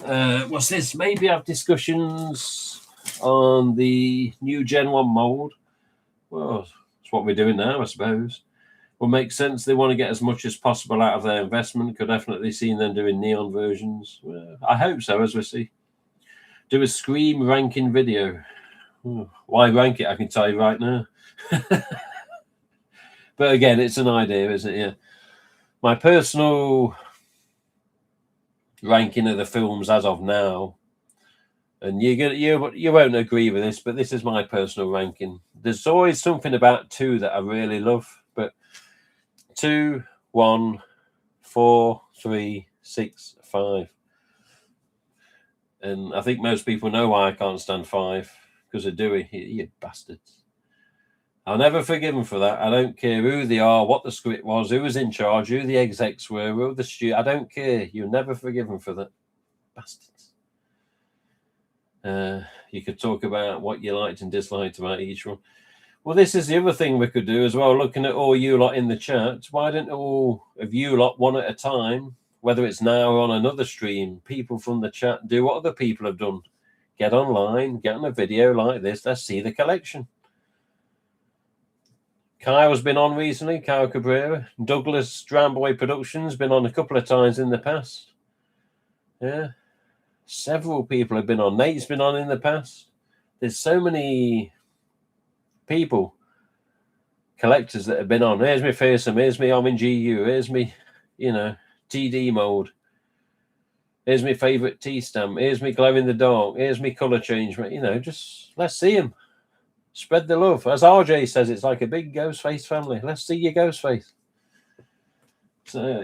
I? What's this? Maybe have discussions on the new Gen 1 mold. Well, that's what we're doing now, I suppose. Will make sense. They want to get as much as possible out of their investment. Could definitely see them doing neon versions. Well, I hope so, as we see. Do a Scream ranking video. Why rank it? I can tell you right now. But again, it's an idea, isn't it? Yeah. My personal ranking of the films as of now, and you won't agree with this, but this is my personal ranking. There's always something about 2 that I really love, but 2, 1, 4, 3, 6, 5. And I think most people know why I can't stand 5, because of Dewey. You bastards. I'll never forgive them for that. I don't care who they are, what the script was, who was in charge, who the execs were, who the studio. I don't care. You'll never forgive them for that. Bastards. You could talk about what you liked and disliked about each one. Well, this is the other thing we could do as well, looking at all you lot in the chat. Why don't all of you lot, one at a time, whether it's now or on another stream, people from the chat do what other people have done. Get online, get on a video like this. Let's see the collection. Kyle's been on recently, Kyle Cabrera. Douglas Drownboy Productions been on a couple of times in the past. Yeah. Several people have been on. Nate's been on in the past. There's so many people, collectors that have been on. Here's me Fearsome, here's me Orange EU, here's me, TD mode. Here's my favourite T-stamp. Here's me glow in the dark. Here's me colour change. Just let's see them. Spread the love. As RJ says, it's like a big Ghostface family. Let's see your Ghostface. So,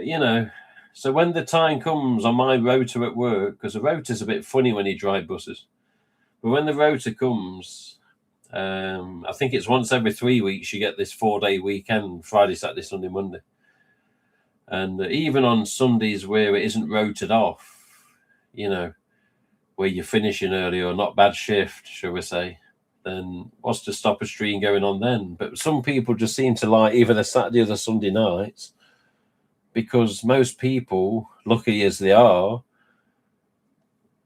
so when the time comes on my rotor at work, because the rotor's a bit funny when you drive buses, but when the rotor comes, I think it's once every 3 weeks you get this 4-day weekend, Friday, Saturday, Sunday, Monday. And even on Sundays where it isn't rotated off, where you're finishing early or not bad shift, shall we say, then what's to stop a stream going on then? But some people just seem to like either the Saturday or the Sunday nights, because most people, lucky as they are,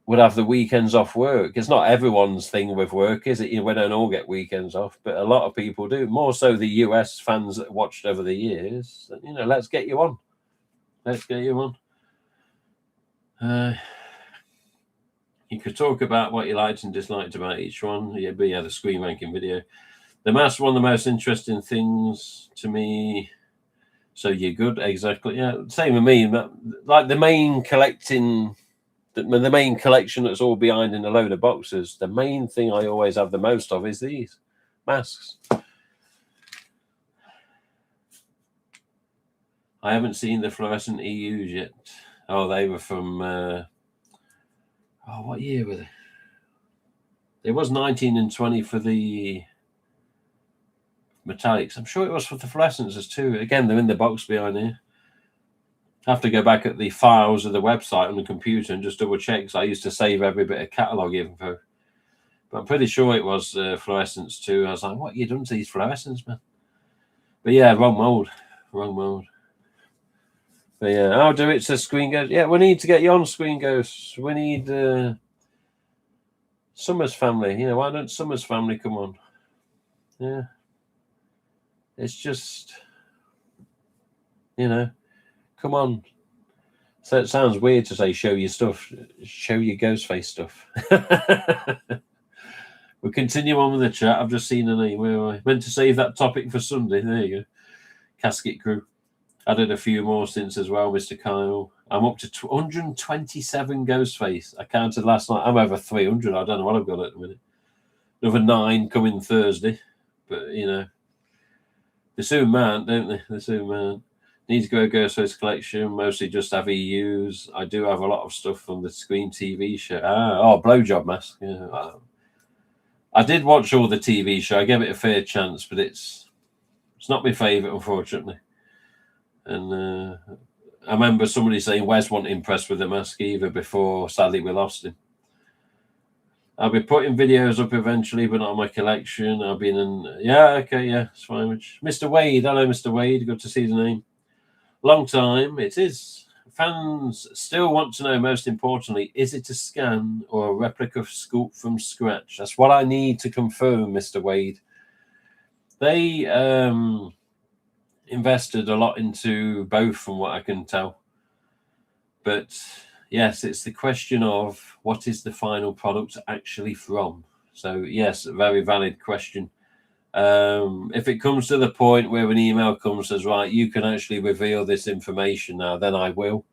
would have the weekends off work. It's not everyone's thing with work, is it? We don't all get weekends off, but a lot of people do. More so the US fans that watched over the years. Let's get you on. Let's get you on. You could talk about what you liked and disliked about each one. Yeah, but yeah, the screen ranking video. The mask, one of the most interesting things to me. So you're good, exactly. Yeah, same with me. Like the main collection that's all behind in a load of boxes. The main thing I always have the most of is these masks. I haven't seen the fluorescent EUs yet. Oh, they were from. What year were they? It was 19 and 20 for the metallics. I'm sure it was for the fluorescences too. Again, they're in the box behind here. I have to go back at the files of the website on the computer and just double check, because I used to save every bit of catalogue info. But I'm pretty sure it was fluorescence too. I was like, what you done to these fluorescents, man? But yeah, wrong mode. But yeah, I'll do it to Screen Ghost. Yeah, we need to get you on, Screen Ghost. We need Summers family. Why don't Summers family come on? Yeah. It's just, come on. So it sounds weird to say show your stuff, show your Ghostface stuff. We'll continue on with the chat. I've just seen an email. I meant to save that topic for Sunday. There you go. Casket Crew. Added a few more since as well, Mr. Kyle. I'm up to 127 Ghostface. I counted last night. I'm over 300. I don't know what I've got at the minute. Another 9 coming Thursday. But, they soon mount, don't they? They soon mount. Need to go Ghostface collection. Mostly just have EUs. I do have a lot of stuff from the Screen TV show. Blowjob Mask. Yeah. I did watch all the TV show. I gave it a fair chance, but it's not my favourite, unfortunately. And I remember somebody saying Wes wasn't impressed with the mask either before, sadly, we lost him. I'll be putting videos up eventually, but not on my collection. I've been in... Yeah, okay, yeah, it's fine. Mr. Wade, hello, Mr. Wade. Good to see the name. Long time. It is. Fans still want to know, most importantly, is it a scan or a replica sculpt from scratch? That's what I need to confirm, Mr. Wade. They invested a lot into both, from what I can tell. But yes, it's the question of what is the final product actually from. So yes, a very valid question. If it comes to the point where an email comes says, right, you can actually reveal this information now, then I will.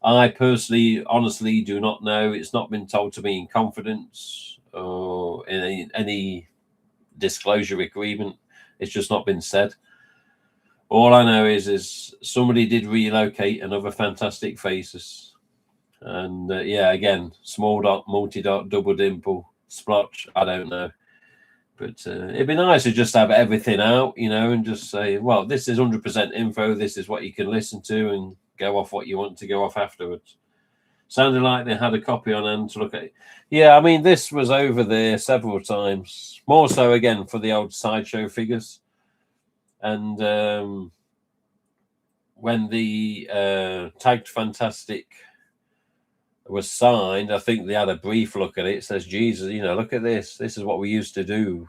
I personally, honestly, do not know. It's not been told to me in confidence or in any disclosure agreement. It's just not been said. All I know is somebody did relocate another Fantastic Faces. And again, small dot, multi-dot, double dimple, splotch, I don't know. But it'd be nice to just have everything out, and just say, well, this is 100% info. This is what you can listen to, and go off what you want to go off afterwards. Sounded like they had a copy on hand to look at. Yeah, I mean, this was over there several times. More so, again, for the old Sideshow figures. And when the Tagged Fantastic was signed, I think they had a brief look at it. It says, Jesus, look at this. This is what we used to do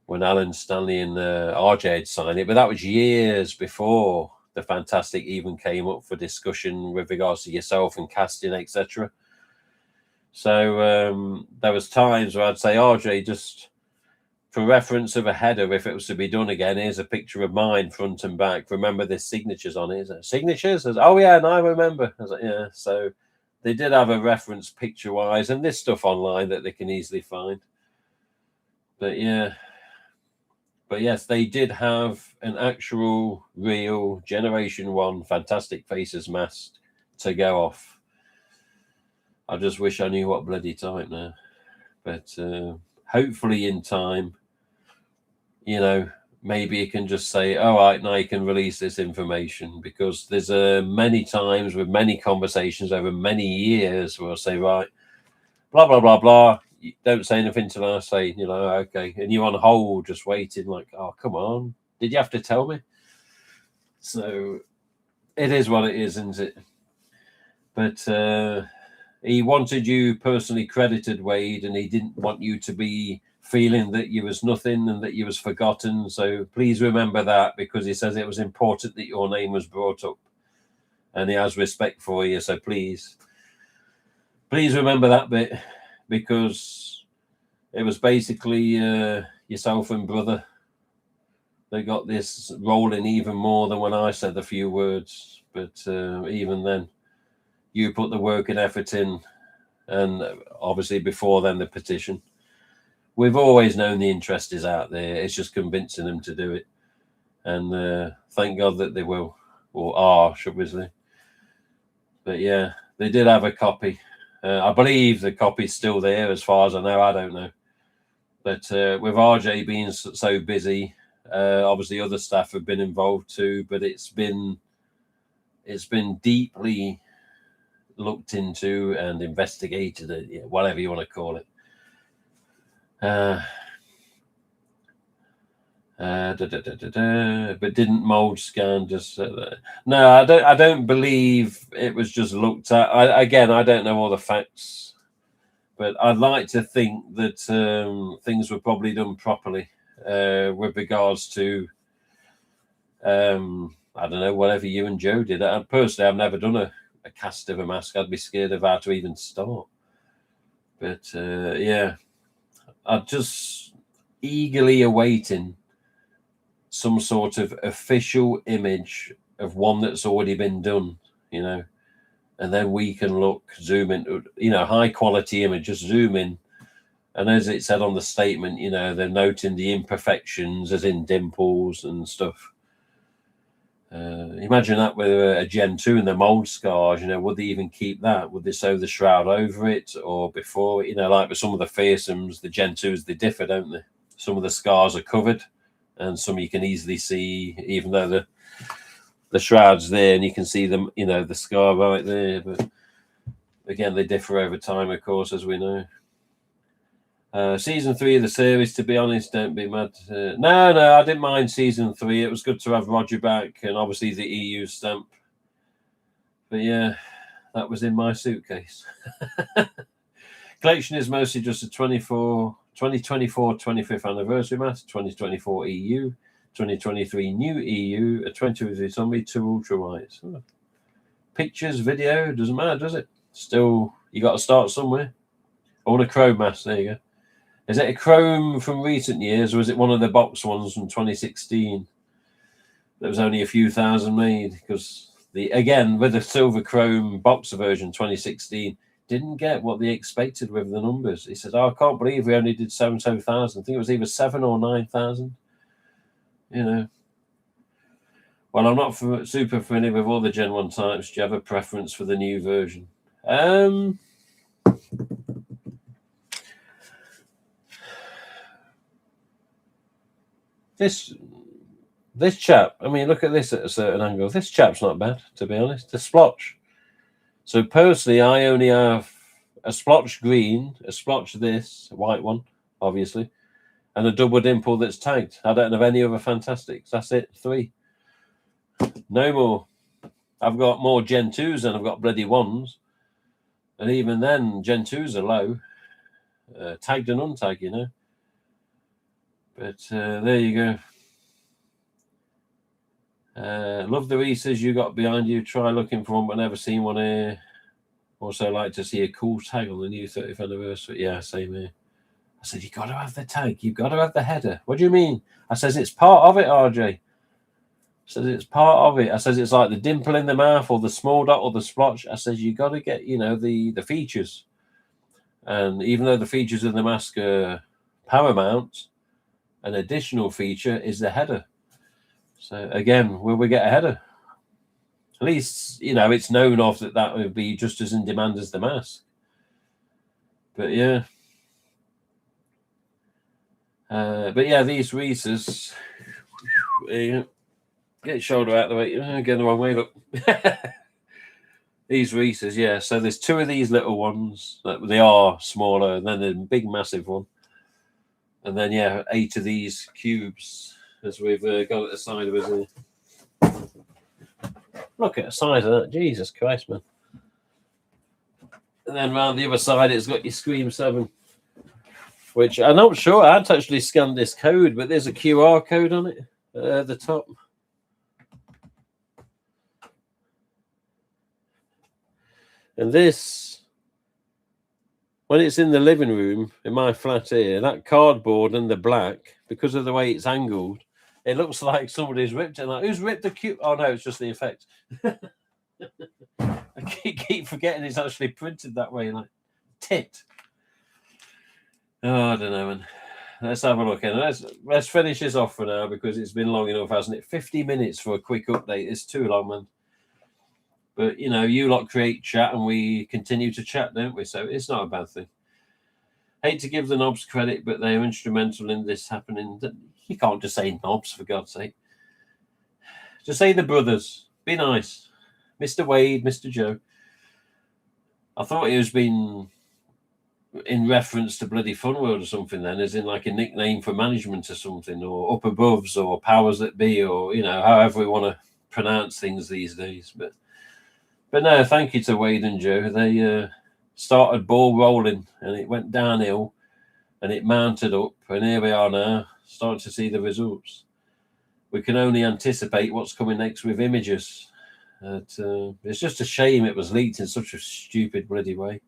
when Alan Stanley and RJ had signed it. But that was years before the Fantastic even came up for discussion with regards to yourself and casting, etc. So there was times where I'd say, RJ, just for reference of a header, if it was to be done again, here's a picture of mine front and back. Remember there's signatures on it. Is it signatures? I was, oh yeah, and I remember. I was like, yeah. So they did have a reference picture-wise, and this stuff online that they can easily find. But yeah. But yes, they did have an actual, real Generation 1 Fantastic Faces mask to go off. I just wish I knew what bloody type now. But hopefully in time, maybe you can just say, all right, now you can release this information, because there's many times with many conversations over many years where I'll say, right, blah, blah, blah, blah. You don't say anything till I say, okay. And you're on hold just waiting like, oh, come on. Did you have to tell me? So it is what it is, isn't it? But he wanted you personally credited, Wade, and he didn't want you to be feeling that you was nothing and that you was forgotten. So please remember that, because he says it was important that your name was brought up, and he has respect for you. So please remember that bit, because it was basically yourself and brother that got this rolling even more than when I said a few words. But even then, you put the work and effort in, and obviously before then the petition. We've always known the interest is out there. It's just convincing them to do it, and thank God that they will, or are, should we say. But yeah, they did have a copy. I believe the copy's still there, as far as I know. I don't know. But with RJ being so busy, obviously other staff have been involved too, but it's been deeply looked into and investigated, whatever you want to call it. But didn't mold scan just no, I don't believe it was just looked at. I don't know all the facts, but I'd like to think that things were probably done properly with regards to I don't know, whatever you and Joe did. Personally, I've never done a cast of a mask. I'd be scared of how to even start. But yeah, I'm just eagerly awaiting some sort of official image of one that's already been done, and then we can zoom in, high quality image, just zoom in. And as it said on the statement, they're noting the imperfections, as in dimples and stuff. Imagine that with a Gen 2 and the mold scars, would they even keep that? Would they sew the shroud over it or before? Like with some of the fearsomes, the Gen 2s, they differ, don't they? Some of the scars are covered, and some you can easily see, even though the shroud's there and you can see them, the scar right there. But again, they differ over time, of course, as we know. Season 3 of the series, to be honest, don't be mad. No, I didn't mind season 3. It was good to have Roger back, and obviously the EU stamp. But yeah, that was in my suitcase. Collection is mostly just a 2024 25th anniversary mask, 2024 EU, 2023 new EU, a 2023 zombie, 2 ultra whites. Pictures, video, doesn't matter, does it? Still, you got to start somewhere. I want a chrome mask. There you go. Is it a chrome from recent years, or is it one of the box ones from 2016? There was only a few thousand made, because with the silver chrome boxer version 2016 didn't get what they expected with the numbers. He said, I can't believe we only did 7,000. I think it was either 7 or 9,000. Well, I'm not super familiar with all the Gen 1 types. Do you have a preference for the new version? This chap, I mean, look at this at a certain angle. This chap's not bad, to be honest. The splotch. So personally, I only have a splotch green, a splotch this, a white one, obviously, and a double dimple that's tagged. I don't have any other fantastics. That's it, 3. No more. I've got more Gen 2s than I've got bloody 1s. And even then, Gen 2s are low. Tagged and untagged, But there you go. Love the Reese's you got behind you. Try looking for one, but never seen one here. Also like to see a cool tag on the new 30th anniversary. Yeah, same here. I said, you got to have the tag. You've got to have the header. What do you mean? I says, it's part of it, RJ. I says, it's part of it. I says, it's like the dimple in the mouth or the small dot or the splotch. I says, you got to get, the features. And even though the features of the mask are paramount, an additional feature is the header. So again, will we get a header? At least, it's known of that would be just as in demand as the mask. But yeah. These Reese's, get shoulder out of the way, get the wrong way, look. These Reese's, yeah. So there's 2 of these little ones. They are smaller, and then the big, massive one. And then, 8 of these cubes, as we've got at the side of us here. Look at the size of that. Jesus Christ, man. And then round the other side, it's got your Scream 7, which I'm not sure. I hadn't actually scanned this code, but there's a QR code on it at the top. And this, when it's in the living room in my flat here, that cardboard and the black, because of the way it's angled, it looks like somebody's ripped it. Like, who's ripped the cube? Oh no, it's just the effect. I keep forgetting it's actually printed that way, like tit. Oh, I don't know, man. Let's have a look. And let's finish this off for now because it's been long enough, hasn't it? 50 minutes for a quick update. It's too long, man. But, you know, you lot create chat and we continue to chat, don't we? So it's not a bad thing. Hate to give the knobs credit, but they're instrumental in this happening. You can't just say knobs, for God's sake. Just say the brothers. Be nice. Mr. Wade, Mr. Joe. I thought he was being in reference to bloody Fun World or something then, as in like a nickname for management or something, or up aboves, or powers that be, or, you know, however we want to pronounce things these days. But no, thank you to Wade and Joe. They started ball rolling and it went downhill and it mounted up, and here we are now, starting to see the results. We can only anticipate what's coming next with images. It's just a shame it was leaked in such a stupid bloody way.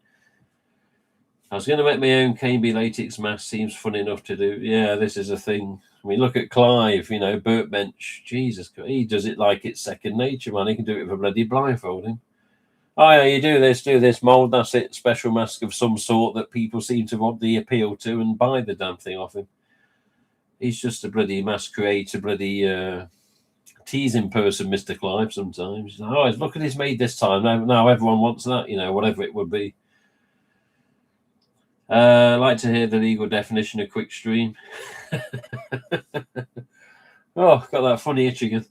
I was going to make my own KB latex mask. Seems fun enough to do. Yeah, this is a thing. I mean, look at Clive, you know, Burt Bench. Jesus, he does it like it's second nature, man. He can do it with a bloody blindfolding. Oh, yeah, you do this, mould, that's it. Special mask of some sort that people seem to want the appeal to and buy the damn thing off him. He's just a bloody mask creator, bloody teasing person, Mr. Clive, sometimes. Oh, look at his made this time. Now everyone wants that, you know, whatever it would be. I'd like to hear the legal definition of quick stream. Oh, got that funny itch again.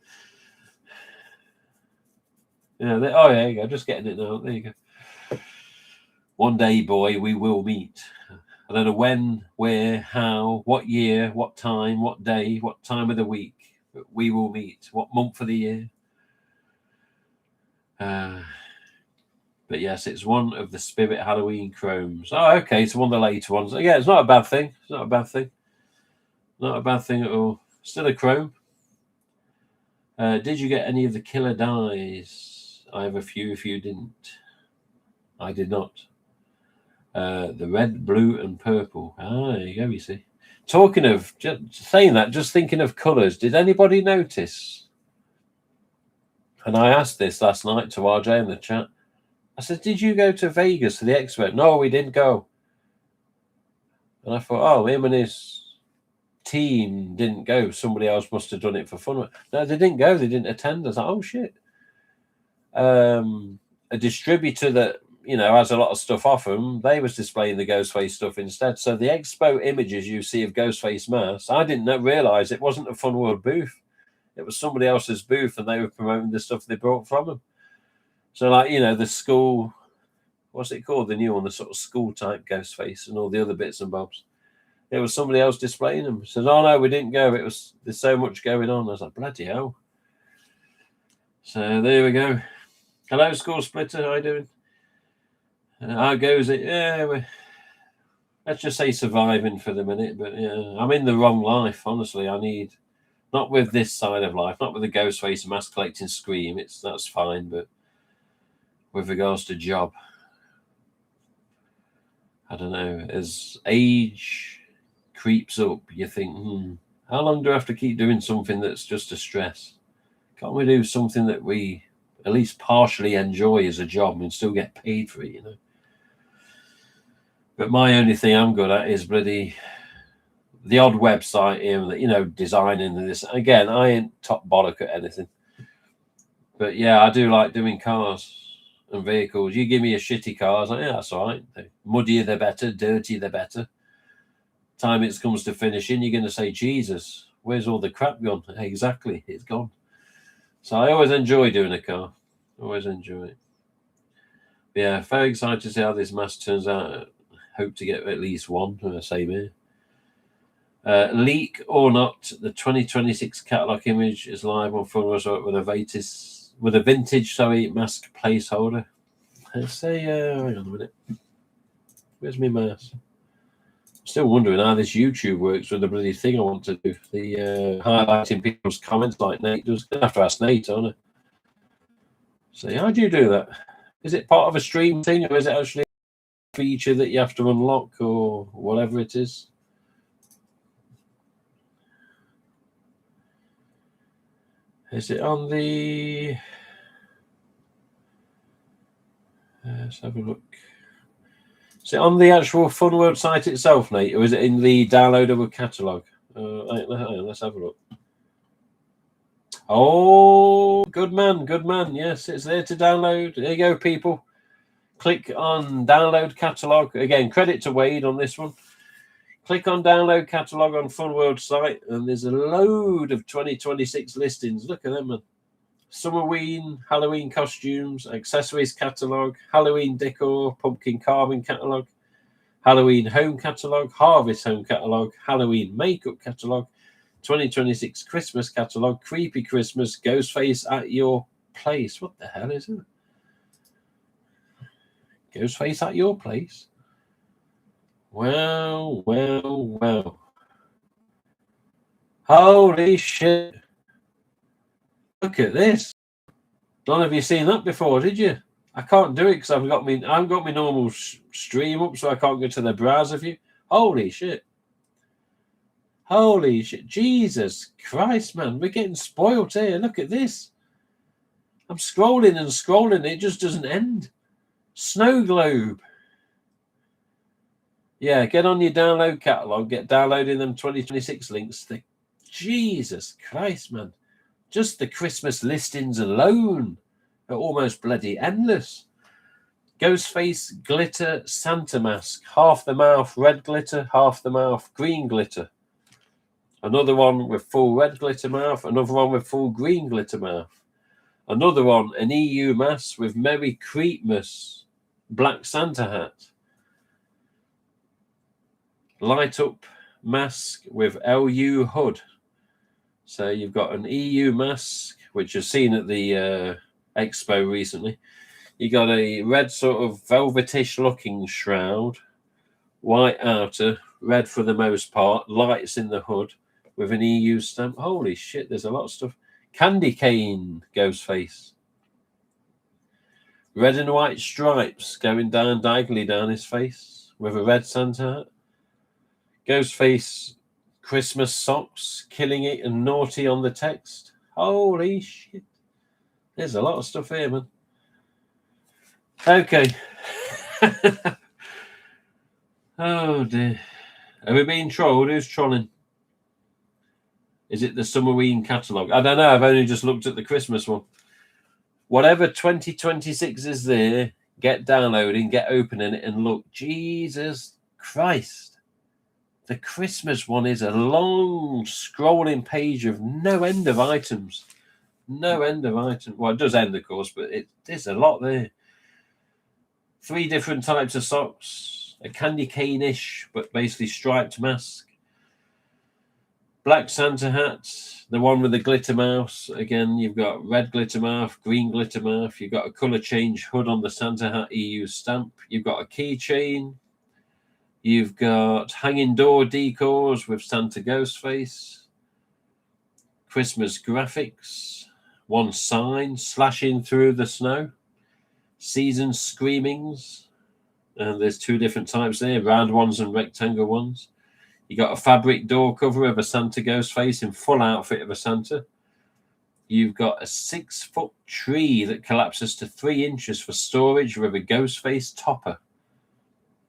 Yeah, there you go. Just getting it now. There you go. One day, boy, we will meet. I don't know when, where, how, what year, what time, what day, what time of the week, but we will meet. What month of the year? But yes, it's one of the Spirit Halloween chromes. Oh, okay, it's one of the later ones. Yeah, it's not a bad thing. It's not a bad thing. Not a bad thing at all. Still a chrome. Did you get any of the killer dies? I have a few if you didn't. I did not. The red, blue, and purple. Ah, there you go, you see. Talking of, just saying that, just thinking of colours, did anybody notice? And I asked this last night to RJ in the chat. I said, did you go to Vegas for the expo? No, we didn't go. And I thought, oh, him and his team didn't go. Somebody else must have done it for fun. No, they didn't go. They didn't attend. I was like, oh, shit. A distributor that, you know, has a lot of stuff off them, they was displaying the Ghostface stuff instead. So the expo images you see of Ghostface masks, I didn't realise it wasn't a Fun World booth. It was somebody else's booth, and they were promoting the stuff they brought from them. So, like, you know, the school, what's it called? The new one, the sort of school type Ghostface and all the other bits and bobs. It was somebody else displaying them. Said, oh, no, we didn't go. There's so much going on. I was like, bloody hell. So there we go. Hello, School Splitter. How you doing? How goes it? Yeah, let's just say surviving for the minute. But yeah, I'm in the wrong life, honestly. I need, not with this side of life, not with the Ghostface mask collecting Scream. That's fine, but with regards to job, I don't know. As age creeps up, you think, how long do I have to keep doing something that's just a stress? Can't we do something that we at least partially enjoy as a job and still get paid for it, you know? But my only thing I'm good at is bloody the odd website here, you know, designing this. Again, I ain't top bollock at anything. But yeah, I do like doing cars and vehicles. You give me a shitty car, I was like, yeah, that's all right. The muddier the better, dirtier the better. Time it comes to finishing, you're going to say, Jesus, where's all the crap gone? Exactly, it's gone. So I always enjoy doing a car. Always enjoy it. But yeah, very excited to see how this mask turns out. Hope to get at least one, same here. Leak or not, the 2026 catalog image is live on Fun World with a vintage mask placeholder. Let's say, hang on a minute. Where's my mouse? Still wondering how this YouTube works with the bloody thing I want to do. The highlighting people's comments like Nate does. Gonna have to ask Nate, aren't I? So how do you do that? Is it part of a stream thing, or is it actually a feature that you have to unlock, or whatever it is? Is it on the... let's have a look. Is it on the actual Funworld site itself, Nate, or is it in the downloadable catalogue? Let's have a look. Oh, good man, good man. Yes, it's there to download. There you go, people. Click on download catalogue. Again, credit to Wade on this one. Click on download catalogue on Funworld site, and there's a load of 2026 listings. Look at them, man. Summerween, Halloween costumes, accessories catalogue, Halloween decor, pumpkin carving catalogue, Halloween home catalogue, harvest home catalogue, Halloween makeup catalogue, 2026 Christmas catalogue, creepy Christmas, Ghostface at your place. What the hell is it? Ghostface at your place? Wow, wow, wow. Holy shit. Look at this. None of you seen that before, did you? I can't do it because I've got my normal stream up, so I can't go to the browser view. Holy shit. Holy shit. Jesus Christ, man. We're getting spoiled here. Look at this. I'm scrolling and scrolling. It just doesn't end. Snow globe. Yeah, get on your download catalogue. Get downloading them 2026 links. Jesus Christ, man. Just the Christmas listings alone are almost bloody endless. Ghostface glitter Santa mask. Half the mouth red glitter, half the mouth green glitter. Another one with full red glitter mouth. Another one with full green glitter mouth. Another one, an EU mask with Merry Creepmas black Santa hat. Light up mask with LU hood. So you've got an EU mask, which you've seen at the expo recently. You got a red sort of velvetish looking shroud, white outer, red for the most part, lights in the hood with an EU stamp. Holy shit, there's a lot of stuff. Candy cane Ghostface. Red and white stripes going down diagonally down his face with a red Santa hat. Ghostface Christmas socks, killing it and naughty on the text. Holy shit. There's a lot of stuff here, man. Okay. Oh, dear. Are we being trolled? Who's trolling? Is it the Summerween catalogue? I don't know. I've only just looked at the Christmas one. Whatever 2026 is there, get downloading, get opening it, and look. Jesus Christ. The Christmas one is a long scrolling page of no end of items. No end of items. Well, it does end, of course, but there's a lot there. 3 different types of socks. A candy cane-ish, but basically striped mask. Black Santa hat. The one with the glitter mouse. Again, you've got red glitter mouth, green glitter mouth. You've got a colour change hood on the Santa hat EU stamp. You've got a keychain. You've got hanging door decors with Santa Ghostface. Christmas graphics. One sign slashing through the snow. Season screamings. And there's 2 different types there, round ones and rectangle ones. You got a fabric door cover of a Santa Ghostface in full outfit of a Santa. You've got a 6-foot tree that collapses to 3 inches for storage with a Ghostface topper.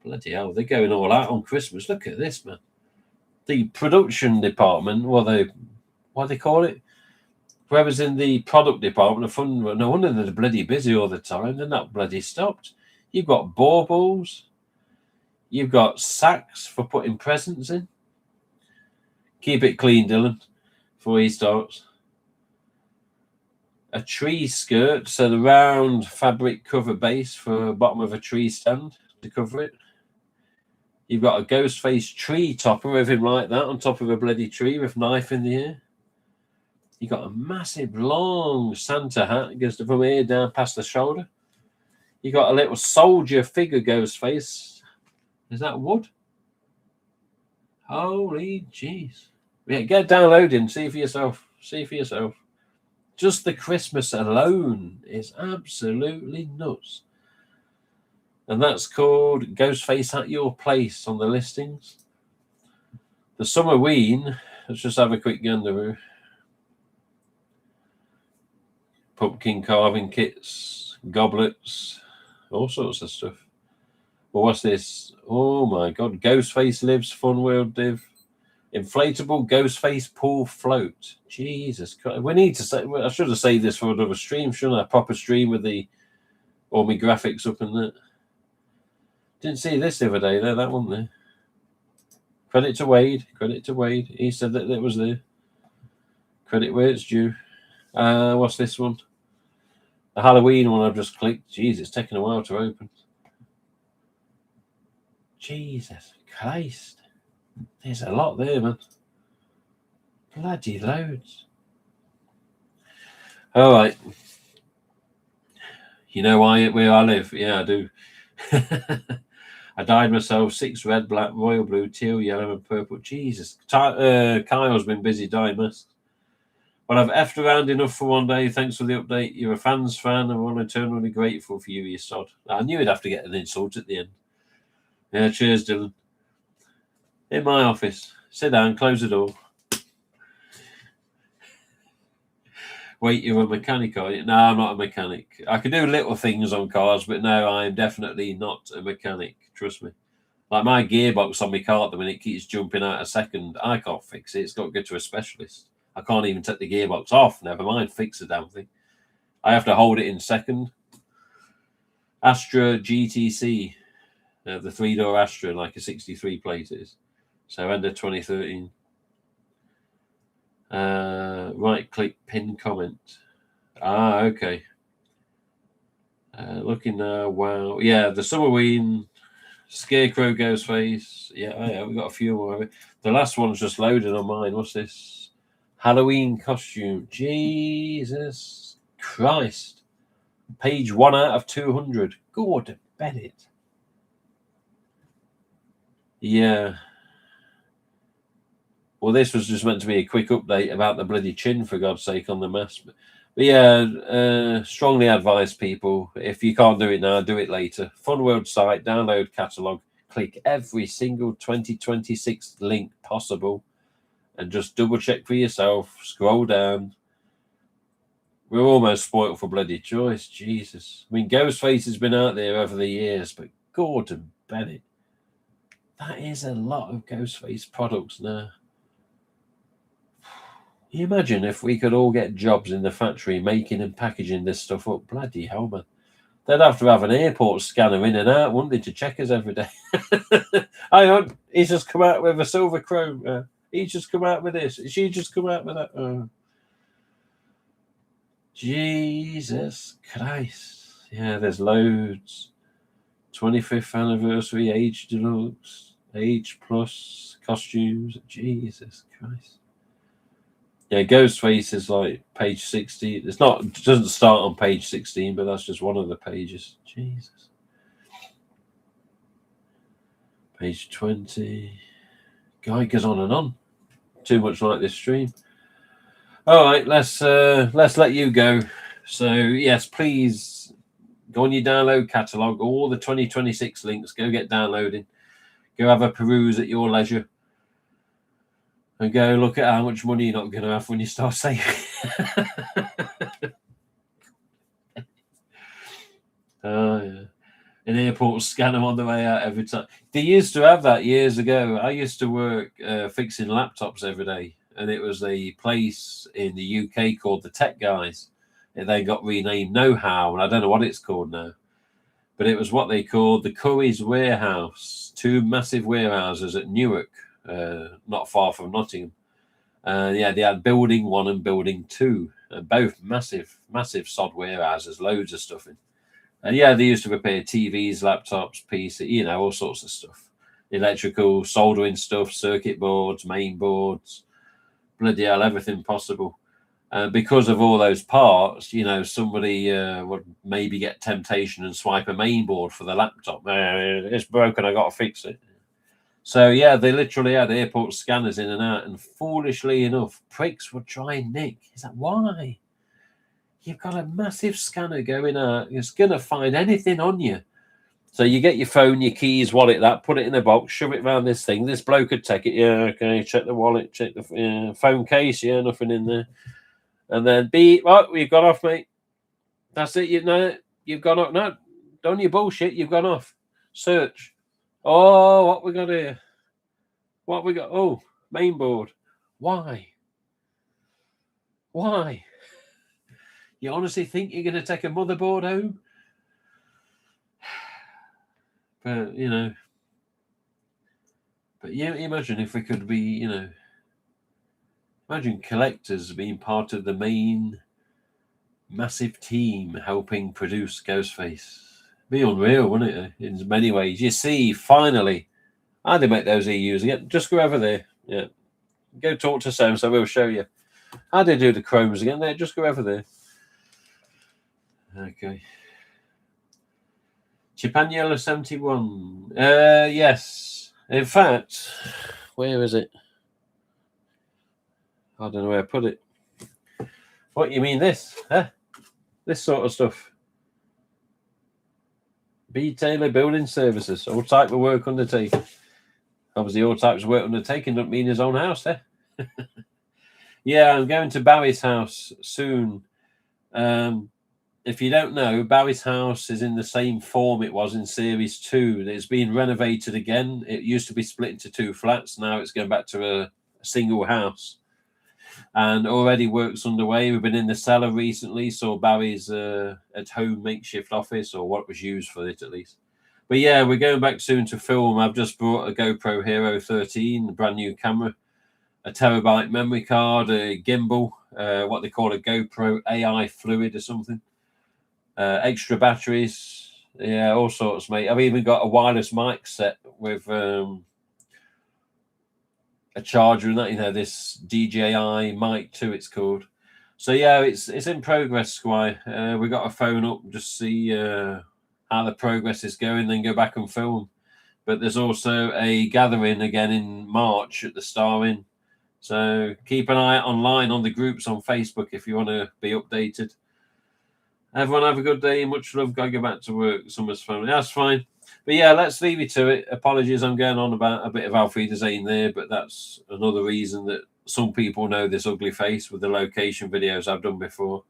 Bloody hell, they're going all out on Christmas. Look at this, man. The production department, what they call it? Whoever's in the product department of fun, no wonder they're bloody busy all the time. They're not bloody stopped. You've got baubles. You've got sacks for putting presents in. Keep it clean, Dylan, before he starts. A tree skirt, so the round fabric cover base for the bottom of a tree stand to cover it. You've got a Ghostface tree topper with him like that on top of a bloody tree with knife in the air. You've got a massive long Santa hat that goes from here down past the shoulder. You got a little soldier figure Ghostface. Is that wood? Holy jeez. Yeah, get downloading. See for yourself. See for yourself. Just the Christmas alone is absolutely nuts. And that's called Ghostface at Your Place on the listings. The Summerween, let's just have a quick gander. Pumpkin carving kits, goblets, all sorts of stuff. Well, what's this? Oh my god, Ghostface Lives Fun World Div. Inflatable Ghostface pool float. Jesus Christ. We need to say, I should have saved this for another stream, shouldn't I? A proper stream with all my graphics up and that. Didn't see this the other day, though, that one there. Credit to Wade. Credit to Wade. He said that it was there. Credit where it's due. What's this one? The Halloween one I've just clicked. Jeez, it's taking a while to open. Jesus Christ. There's a lot there, man. Bloody loads. All right. You know where I live? Yeah, I do. I dyed myself 6 red, black, royal blue, teal, yellow, and purple. Jesus. Kyle's been busy dyeing masks. But I've effed around enough for one day. Thanks for the update. You're a fan's fan, and I'm eternally grateful for you sod. I knew he'd have to get an insult at the end. Yeah, cheers, Dylan. In my office. Sit down, close the door. Wait, you're a mechanic, are you? No, I'm not a mechanic. I can do little things on cars, but no, I'm definitely not a mechanic. Trust me. Like my gearbox on my car at the minute keeps jumping out a second. I can't fix it. It's got to go to a specialist. I can't even take the gearbox off. Never mind, fix the damn thing. I have to hold it in second. Astra GTC. The 3-door Astra, like a 63 plate is. So end of 2013. Right click, pin comment. Okay. Looking now, wow. Yeah, the Summerween, Scarecrow Ghostface. Yeah, we got a few more of it. The last one's just loaded on mine. What's this? Halloween costume. Jesus Christ. Page 1 out of 200. God, Bennett. Yeah. Well, this was just meant to be a quick update about the bloody chin, for God's sake, on the mask. But yeah, strongly advise people, if you can't do it now, do it later. Fun World site, download catalogue, click every single 2026 link possible, and just double check for yourself. Scroll down. We're almost spoiled for bloody choice. Jesus. I mean, Ghostface has been out there over the years, but Gordon Bennett. That is a lot of Ghostface products now. Can you imagine if we could all get jobs in the factory making and packaging this stuff up? Bloody hell, man. They'd have to have an airport scanner in and out, wouldn't they, to check us every day? He's just come out with a silver chrome. He's just come out with this. She just come out with that. Jesus Christ. Yeah, there's loads. 25th anniversary, age deluxe, age plus, costumes. Jesus Christ. Yeah, Ghostface is like page 60. It doesn't start on page 16, but that's just one of the pages. Jesus. Page 20. Guy goes on and on. Too much like this stream. All right, let's let you go. So yes, please go on your download catalog. All the 2026 links. Go get downloading. Go have a peruse at your leisure. And go look at how much money you're not going to have when you start saving. Oh, yeah. An airport scanner on the way out every time. They used to have that years ago. I used to work fixing laptops every day. And it was a place in the UK called the Tech Guys. And they got renamed Know How. And I don't know what it's called now. But it was what they called the Curry's Warehouse. 2 massive warehouses at Newark. Not far from Nottingham. Yeah, they had building 1 and building 2, and both massive sod warehouses, loads of stuff in. And yeah, they used to repair TVs, laptops, PC, all sorts of stuff, electrical, soldering stuff, circuit boards, main boards, bloody hell, everything possible. because of all those parts, you know, somebody would maybe get temptation and swipe a mainboard for the laptop. It's broken, I got to fix it. So, yeah, they literally had airport scanners in and out, and foolishly enough, pricks would try and nick. Is that why? You've got a massive scanner going out. It's going to find anything on you. So you get your phone, your keys, wallet, that, put it in a box, shove it around this thing. This bloke could take it. Yeah, okay, check the wallet, check the phone case. Yeah, nothing in there. And then beep, oh, we've gone off, mate. That's it. You've gone off. No, don't you bullshit. You've gone off. Search. Oh, what we got here? What we got? Oh, mainboard. Why? Why? You honestly think you're going to take a motherboard home? But, you know. But yeah, imagine if we could be, you know. Imagine collectors being part of the main massive team helping produce Ghostface. Be unreal, wouldn't it? In many ways. You see, finally, how do they make those EUs again? Just go over there. Yeah. Go talk to Sam, so we'll show you. How do they do the chromes again? There, just go over there. Okay. Chipaniola 71. Yes. In fact, where is it? I don't know where I put it. What, you mean this? Huh? This sort of stuff. B. Taylor Building Services. All type of work undertaken. Obviously, all types of work undertaken don't mean his own house, eh? Yeah, I'm going to Barry's house soon. If you don't know, Barry's house is in the same form it was in Series 2. It's been renovated again. It used to be split into 2 flats. Now it's going back to a single house. And already work's underway. We've been in the cellar recently, saw Barry's at-home makeshift office, or what was used for it at least. But yeah, we're going back soon to film. I've just brought a GoPro Hero 13, a brand new camera, a terabyte memory card, a gimbal, what they call a GoPro AI fluid or something, extra batteries, yeah, all sorts, mate. I've even got a wireless mic set with a charger and that, you know, this DJI Mic 2 it's called. So yeah, it's in progress, Squire. We got a phone up, just see how the progress is going, then go back and film. But there's also a gathering again in March at the Star Inn. So keep an eye online on the groups on Facebook if you want to be updated. Everyone have a good day. Much love. Gotta go back to work. Summer's family. That's fine. But yeah, let's leave it to it. Apologies, I'm going on about a bit of Alfreda Zane there, but that's another reason that some people know this ugly face with the location videos I've done before.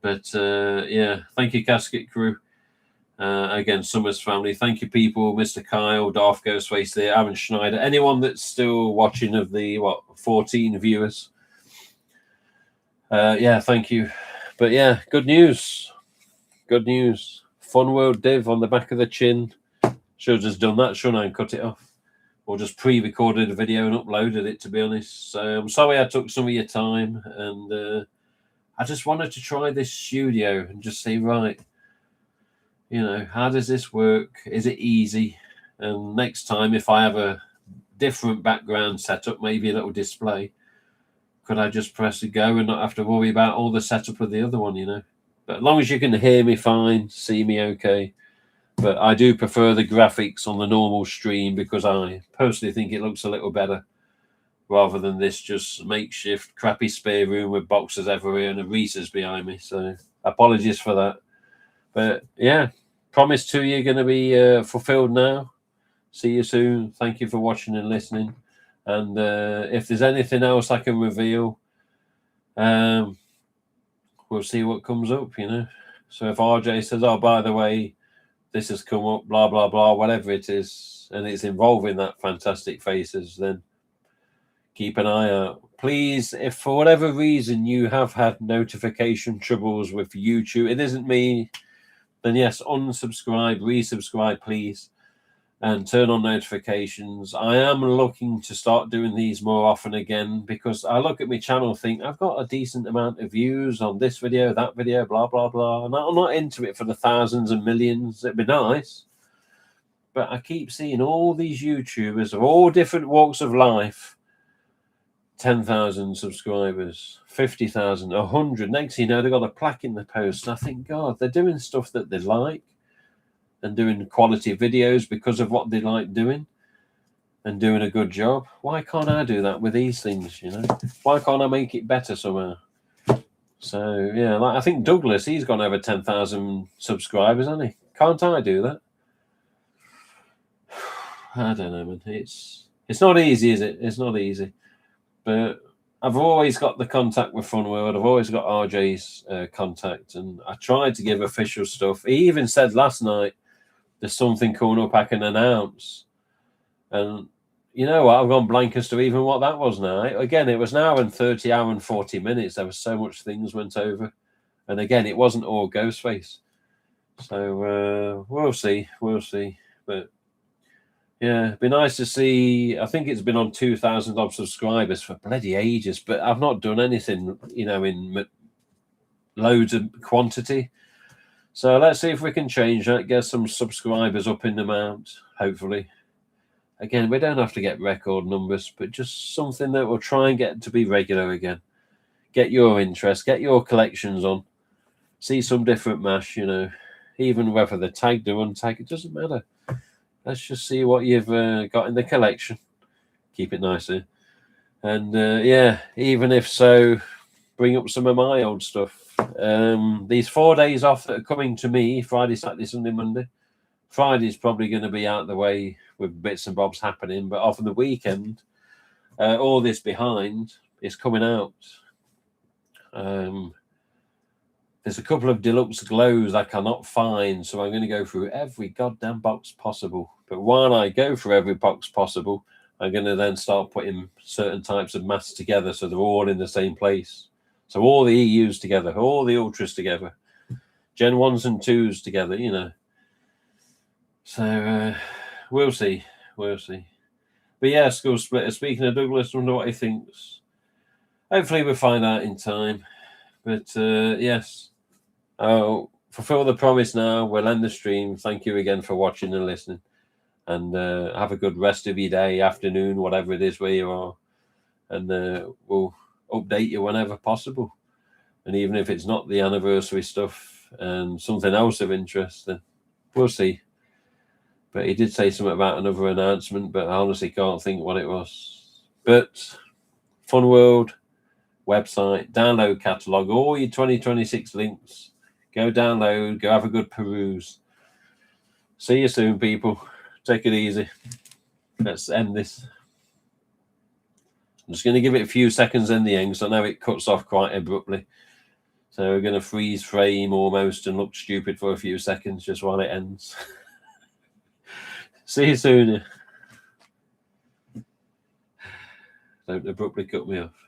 But yeah, thank you, Casket Crew. Again, Summers family. Thank you, people. Mr. Kyle, Darth Ghostface there, Aaron Schneider. Anyone that's still watching of the, 14 viewers. Yeah, thank you. But yeah, good news. Good news. Fun World Div on the back of the chin. Should have just done that, shouldn't I, and cut it off? Or just pre-recorded a video and uploaded it, to be honest. So I'm sorry I took some of your time. And I just wanted to try this studio and just see, right, you know, how does this work? Is it easy? And next time, if I have a different background setup, maybe a little display, could I just press a go and not have to worry about all the setup of the other one, you know? But as long as you can hear me fine, see me okay. But I do prefer the graphics on the normal stream because I personally think it looks a little better rather than this just makeshift crappy spare room with boxes everywhere and a Reese's behind me. So apologies for that. But yeah, promise to you going to be fulfilled now. See you soon. Thank you for watching and listening. And if there's anything else I can reveal, we'll see what comes up, you know. So if RJ says, oh, by the way, this has come up, blah, blah, blah, whatever it is, and it's involving that Fantastic Faces, then keep an eye out. Please, if for whatever reason you have had notification troubles with YouTube, it isn't me, then yes, unsubscribe, resubscribe, please, and turn on notifications. I am looking to start doing these more often again because I look at my channel and think I've got a decent amount of views on this video, that video, blah, blah, blah. And I'm not into it for the thousands and millions. It'd be nice. But I keep seeing all these YouTubers of all different walks of life 10,000 subscribers, 50,000, 100. Next thing you know, they've got a plaque in the post. And I think, God, they're doing stuff that they like and doing quality videos because of what they like doing and doing a good job. Why can't I do that with these things, you know? Why can't I make it better somehow? So, yeah, like I think Douglas, he's gone over 10,000 subscribers, hasn't he? Can't I do that? I don't know, man. It's not easy, is it? It's not easy. But I've always got the contact with Funworld. I've always got RJ's contact, and I tried to give official stuff. He even said last night, there's something coming up I can announce. And you know what? I've gone blank as to even what that was now. Again, it was an hour and 30, hour and 40 minutes. There was so much things went over. And again, it wasn't all Ghostface. So we'll see. We'll see. But yeah, it'd be nice to see. I think it's been on 2,000 odd subscribers for bloody ages, but I've not done anything, you know, in loads of quantity. So let's see if we can change that, get some subscribers up in the mount, hopefully. Again, we don't have to get record numbers, but just something that will try and get to be regular again. Get your interest, get your collections on. See some different mash, you know, even whether they're tagged or untagged, it doesn't matter. Let's just see what you've got in the collection. Keep it nice, eh? And yeah, even if so, bring up some of my old stuff. These 4 days off that are coming to me, Friday, Saturday, Sunday, Monday. Friday's probably going to be out of the way with bits and bobs happening, but off on the weekend, all this behind is coming out. There's a couple of deluxe glows I cannot find, so I'm going to go through every goddamn box possible. But while I go through every box possible, I'm going to then start putting certain types of masks together so they're all in the same place. So all the EUs together, all the Ultras together, Gen 1s and 2s together, you know. So we'll see. We'll see. But yeah, Skull Splitter, speaking of Douglas, I wonder what he thinks. Hopefully we'll find out in time. But yes, I'll fulfill the promise now. We'll end the stream. Thank you again for watching and listening. And have a good rest of your day, afternoon, whatever it is where you are. And we'll update you whenever possible. And even if it's not the anniversary stuff and something else of interest, then we'll see. But he did say something about another announcement, but I honestly can't think what it was. But Funworld website, download catalogue, all your 2026 links. Go download, go have a good peruse. See you soon, people. Take it easy. Let's end this. I'm just going to give it a few seconds in the end because I know it cuts off quite abruptly. So we're going to freeze frame almost and look stupid for a few seconds just while it ends. See you soon. Don't abruptly cut me off.